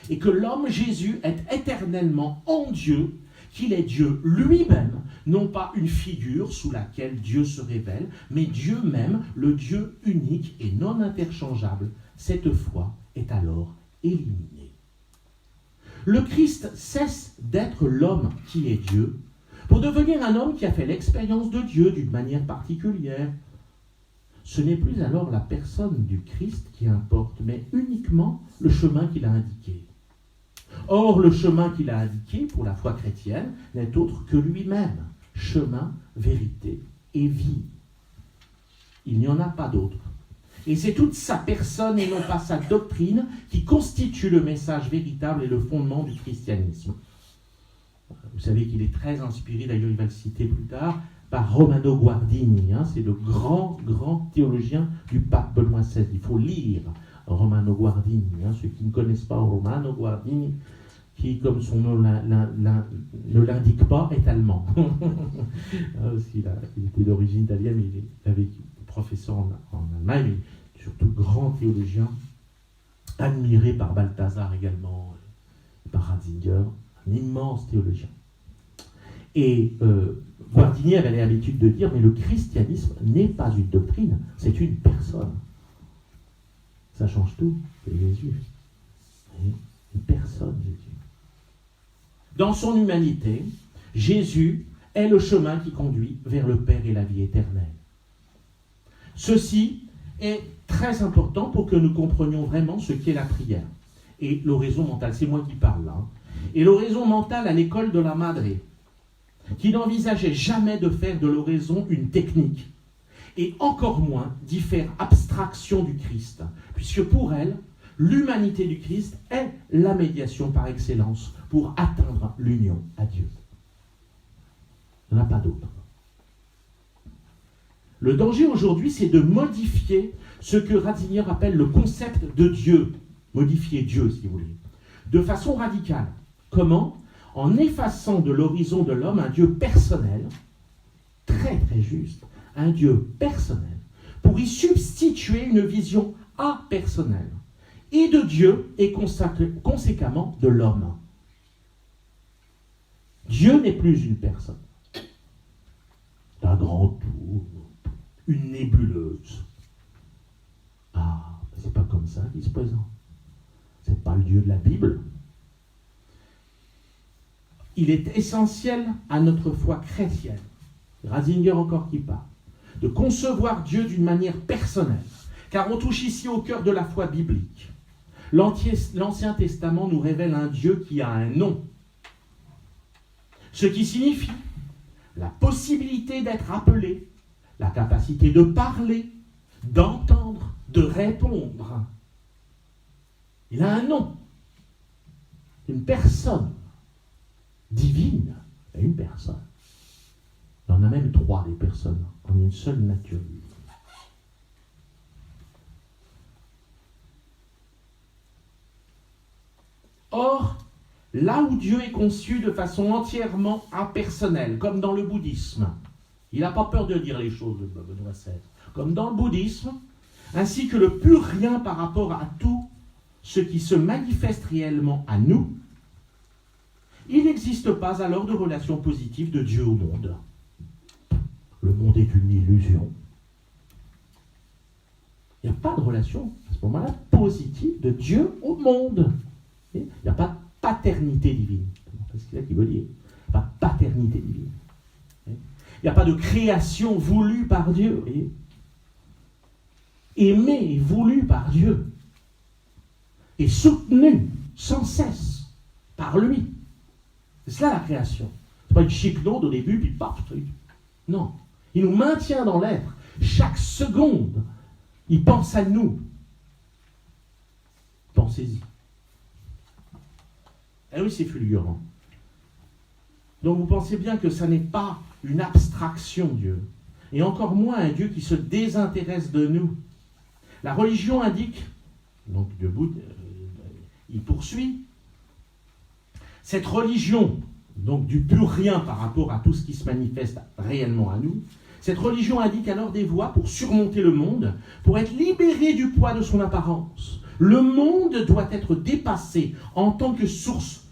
et que l'homme Jésus est éternellement en Dieu, qu'il est Dieu lui-même, non pas une figure sous laquelle Dieu se révèle, mais Dieu même, le Dieu unique et non interchangeable. Cette foi est alors éliminée. Le Christ cesse d'être l'homme qui est Dieu pour devenir un homme qui a fait l'expérience de Dieu d'une manière particulière. Ce n'est plus alors la personne du Christ qui importe, mais uniquement le chemin qu'il a indiqué. Or, le chemin qu'il a indiqué pour la foi chrétienne n'est autre que lui-même, chemin, vérité et vie. Il n'y en a pas d'autre. Et c'est toute sa personne et non pas sa doctrine qui constitue le message véritable et le fondement du christianisme. Vous savez qu'il est très inspiré, d'ailleurs il va le citer plus tard, par Romano Guardini. C'est le grand théologien du pape Benoît XVI. Il faut lire Romano Guardini. Ceux qui ne connaissent pas Romano Guardini, qui, comme son nom ne l'indique pas, est allemand. Il était d'origine italienne, mais il avait été professeur en Allemagne, mais surtout grand théologien, admiré par Balthazar également, par Ratzinger, un immense théologien. Et Guardini avait l'habitude de dire, mais le christianisme n'est pas une doctrine, c'est une personne. Ça change tout, c'est Jésus. Une personne, Jésus. Dans son humanité, Jésus est le chemin qui conduit vers le Père et la vie éternelle. Ceci est très important pour que nous comprenions vraiment ce qu'est la prière. Et l'oraison mentale, c'est moi qui parle là. Et l'oraison mentale à l'école de la Madre, qui n'envisageait jamais de faire de l'oraison une technique, et encore moins d'y faire abstraction du Christ, puisque pour elle, l'humanité du Christ est la médiation par excellence pour atteindre l'union à Dieu. Il n'y en a pas d'autre. Le danger aujourd'hui, c'est de modifier ce que Ratzinger appelle le concept de Dieu, modifier Dieu si vous voulez, de façon radicale. Comment? En effaçant de l'horizon de l'homme un Dieu personnel, très très juste, un Dieu personnel, pour y substituer une vision apersonnelle, et de Dieu et conséquemment de l'homme. Dieu n'est plus une personne, un grand tout, une nébuleuse. Ah, c'est pas comme ça qu'il se présente. C'est pas le Dieu de la Bible. Il est essentiel à notre foi chrétienne, Ratzinger encore qui parle, de concevoir Dieu d'une manière personnelle, car on touche ici au cœur de la foi biblique. L'Ancien Testament nous révèle un Dieu qui a un nom, ce qui signifie la possibilité d'être appelé, la capacité de parler, d'entendre, de répondre. Il a un nom, une personne divine, et une personne. Il y en a même trois des personnes, en une seule nature divine. Or, là où Dieu est conçu de façon entièrement impersonnelle, comme dans le bouddhisme, il n'a pas peur de dire les choses, Benoît XVI, comme dans le bouddhisme, ainsi que le pur rien par rapport à tout ce qui se manifeste réellement à nous, il n'existe pas alors de relation positive de Dieu au monde. Le monde est une illusion. Il n'y a pas de relation, à ce moment-là, positive de Dieu au monde. Il n'y a pas de paternité divine. C'est ça qu'il veut dire. Pas de paternité divine. Il n'y a pas de création voulue par Dieu. Aimée et voulue par Dieu. Et soutenue sans cesse par lui. C'est cela la création. Ce n'est pas une chiquenaude au début, puis paf, truc. Non. Il nous maintient dans l'être. Chaque seconde, il pense à nous. Pensez-y. Eh oui, c'est fulgurant. Donc vous pensez bien que ça n'est pas une abstraction, Dieu, et encore moins un Dieu qui se désintéresse de nous. La religion indique, donc debout, il poursuit, cette religion, donc du pur rien par rapport à tout ce qui se manifeste réellement à nous, cette religion indique alors des voies pour surmonter le monde, pour être libéré du poids de son apparence. Le monde doit être dépassé en tant que source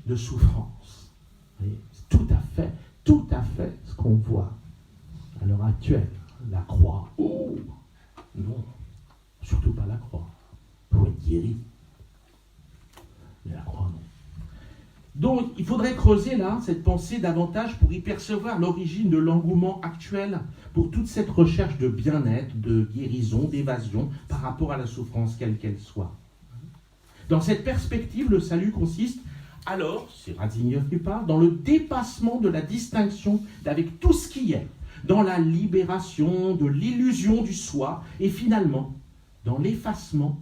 de souffrance. C'est tout à fait ce qu'on voit à l'heure actuelle. La croix, oh non, surtout pas la croix. Il faut être guéri. Mais la croix, non. Donc, il faudrait creuser là, cette pensée davantage pour y percevoir l'origine de l'engouement actuel pour toute cette recherche de bien-être, de guérison, d'évasion par rapport à la souffrance, quelle qu'elle soit. Dans cette perspective, le salut consiste alors, c'est Ratzinger qui parle, dans le dépassement de la distinction avec tout ce qui est, dans la libération de l'illusion du soi et finalement dans l'effacement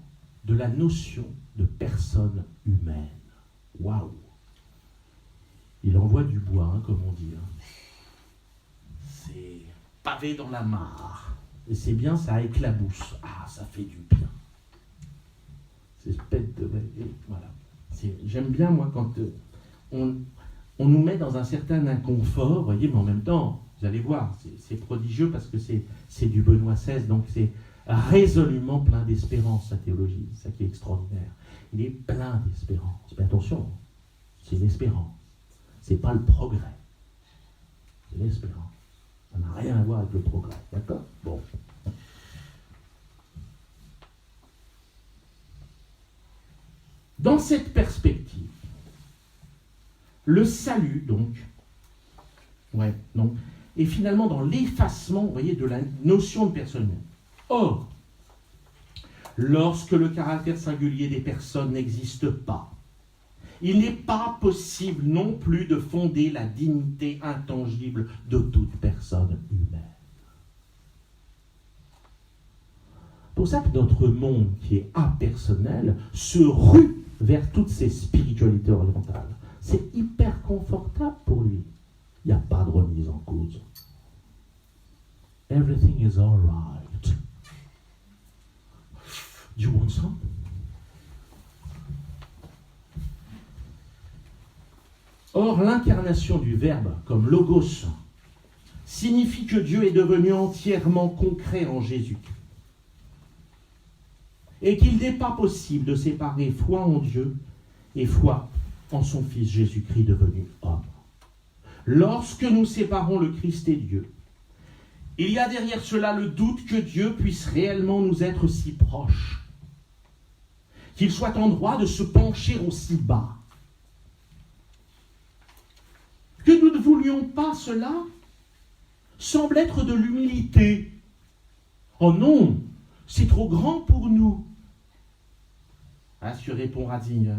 de la notion de personne humaine. Waouh! Il envoie du bois, hein, comme on dit. Hein. C'est pavé dans la mare. Et c'est bien, ça éclabousse. Ah, ça fait du bien. C'est pète de... Voilà. J'aime bien, moi, quand on nous met dans un certain inconfort, vous voyez, mais en même temps, vous allez voir, c'est prodigieux parce que c'est du Benoît XVI, donc c'est résolument plein d'espérance, sa théologie. C'est ça qui est extraordinaire. Il est plein d'espérance. Mais attention, c'est l'espérance. C'est pas le progrès. C'est l'espérance. Ça n'a rien à voir avec le progrès. D'accord ? Bon. Dans cette perspective, le salut, donc, est finalement dans l'effacement, vous voyez, de la notion de personne humaine. Or, lorsque le caractère singulier des personnes n'existe pas, il n'est pas possible non plus de fonder la dignité intangible de toute personne humaine. C'est pour ça que notre monde, qui est impersonnel, se rue vers toutes ces spiritualités orientales. C'est hyper confortable pour lui. Il n'y a pas de remise en cause. Everything is all right. Do you want some? Or, l'incarnation du Verbe comme logos signifie que Dieu est devenu entièrement concret en Jésus-Christ. Et qu'il n'est pas possible de séparer foi en Dieu et foi en son Fils Jésus-Christ devenu homme. Lorsque nous séparons le Christ et Dieu, il y a derrière cela le doute que Dieu puisse réellement nous être si proche, qu'il soit en droit de se pencher aussi bas. Que nous ne voulions pas cela semble être de l'humilité. Oh non, c'est trop grand pour nous. Ah, se répond Ratzinger,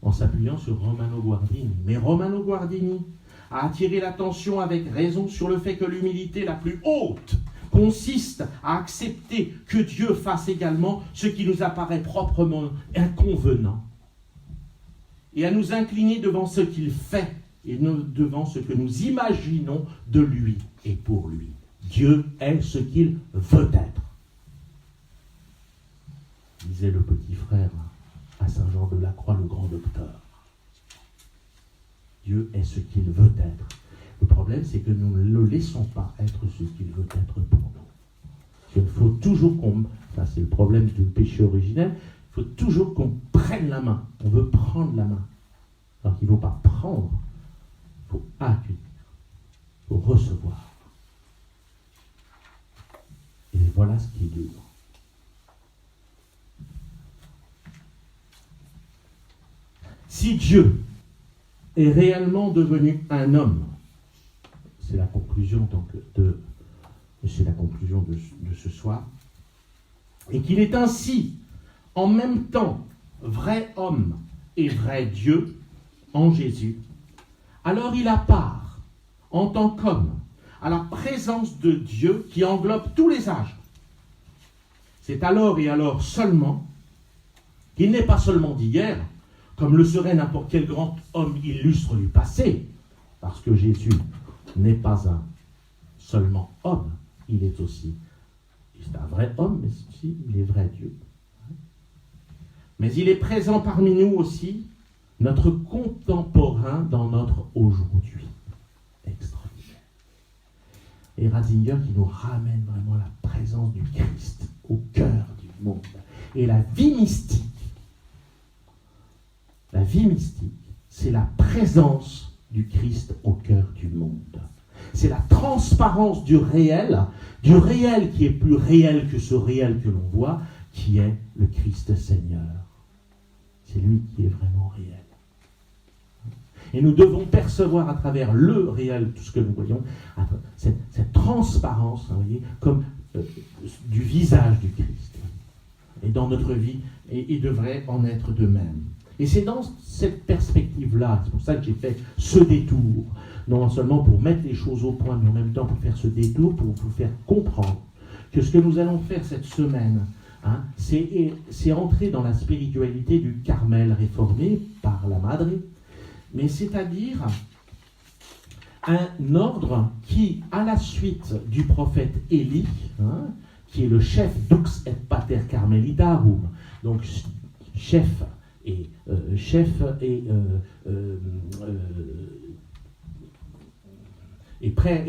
en s'appuyant sur Romano Guardini. Mais Romano Guardini a attiré l'attention avec raison sur le fait que l'humilité la plus haute consiste à accepter que Dieu fasse également ce qui nous apparaît proprement inconvenant et à nous incliner devant ce qu'il fait et devant ce que nous imaginons de lui et pour lui. Dieu est ce qu'il veut être. Disait le petit frère à Saint-Jean de la Croix, le grand docteur. Dieu est ce qu'il veut être. Le problème, c'est que nous ne le laissons pas être ce qu'il veut être pour nous. Il faut toujours qu'on... Enfin, c'est le problème du péché originel. Il faut toujours qu'on prenne la main. On veut prendre la main. Alors qu'il ne faut pas prendre. Il faut accueillir. Il faut recevoir. Et voilà ce qui est dur. Si Dieu est réellement devenu un homme, c'est la conclusion donc de ce soir, et qu'il est ainsi en même temps vrai homme et vrai Dieu en Jésus, alors il a part en tant qu'homme à la présence de Dieu qui englobe tous les âges. C'est alors et alors seulement qu'il n'est pas seulement d'hier, comme le serait n'importe quel grand homme illustre du passé, parce que Jésus n'est pas un seulement homme, il est aussi, c'est un vrai homme, mais aussi il est vrai Dieu. Mais il est présent parmi nous aussi, notre contemporain dans notre aujourd'hui. Extraordinaire. Et Ratzinger qui nous ramène vraiment la présence du Christ au cœur du monde. Et la vie mystique, c'est la présence du Christ au cœur du monde. C'est la transparence du réel qui est plus réel que ce réel que l'on voit, qui est le Christ Seigneur. C'est lui qui est vraiment réel. Et nous devons percevoir à travers le réel, tout ce que nous voyons, cette transparence, vous voyez, comme du visage du Christ. Et dans notre vie, et il devrait en être de même. Et c'est dans cette perspective-là, c'est pour ça que j'ai fait ce détour, non seulement pour mettre les choses au point, mais en même temps pour faire ce détour, pour vous faire comprendre que ce que nous allons faire cette semaine, c'est entrer dans la spiritualité du Carmel réformé par la Madre, mais c'est-à-dire un ordre qui, à la suite du prophète Élie, qui est le chef Dux et Pater Carmelitarum, donc chef et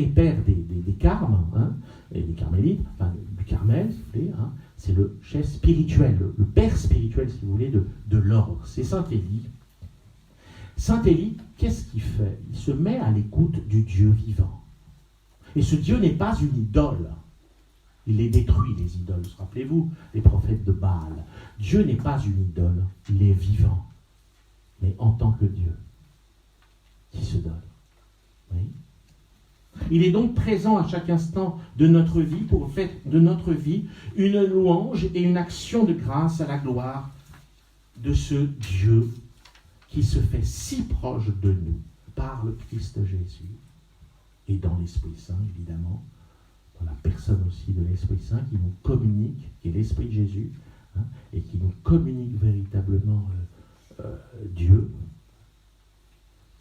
père des Carmes, et des Carmélites, enfin du Carmel, si vous voulez, c'est le chef spirituel, le père spirituel, si vous voulez, de l'ordre. C'est Saint Élie. Saint Élie, qu'est-ce qu'il fait? Il se met à l'écoute du Dieu vivant. Et ce Dieu n'est pas une idole. Il les détruit, les idoles. Rappelez-vous, les prophètes de Baal. Dieu n'est pas une idole, il est vivant. Mais en tant que Dieu, qui se donne. Oui. Il est donc présent à chaque instant de notre vie pour faire de notre vie une louange et une action de grâce à la gloire de ce Dieu qui se fait si proche de nous par le Christ Jésus et dans l'Esprit Saint, évidemment, dans la personne aussi de l'Esprit Saint qui nous communique, qui est l'Esprit de Jésus, et qui nous communique véritablement Dieu,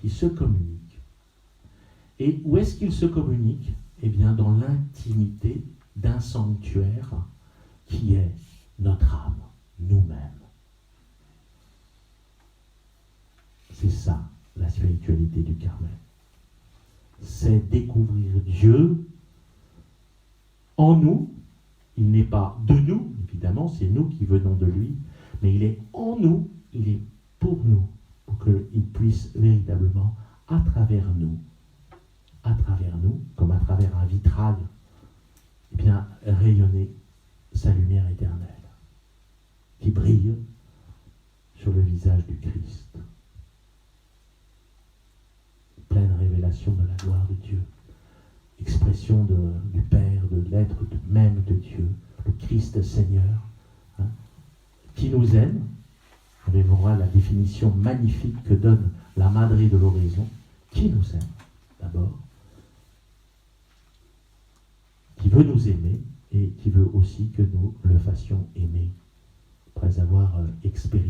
qui se communique. Et où est-ce qu'il se communique? Eh bien, dans l'intimité d'un sanctuaire qui est notre âme, nous-mêmes. C'est ça, la spiritualité du Carmel. C'est découvrir Dieu en nous. Il n'est pas de nous, évidemment, c'est nous qui venons de lui, mais il est en nous, il est pour nous, pour qu'il puisse véritablement, à travers nous, comme à travers un vitrail, eh bien, rayonner sa lumière éternelle, qui brille sur le visage du Christ. Pleine révélation de la gloire de Dieu, expression du Père, de l'être même de Dieu, le Christ Seigneur, qui nous aime. On verra la définition magnifique que donne la Madre de l'Oraison, qui nous aime d'abord, qui veut nous aimer et qui veut aussi que nous le fassions aimer, après avoir expérimenté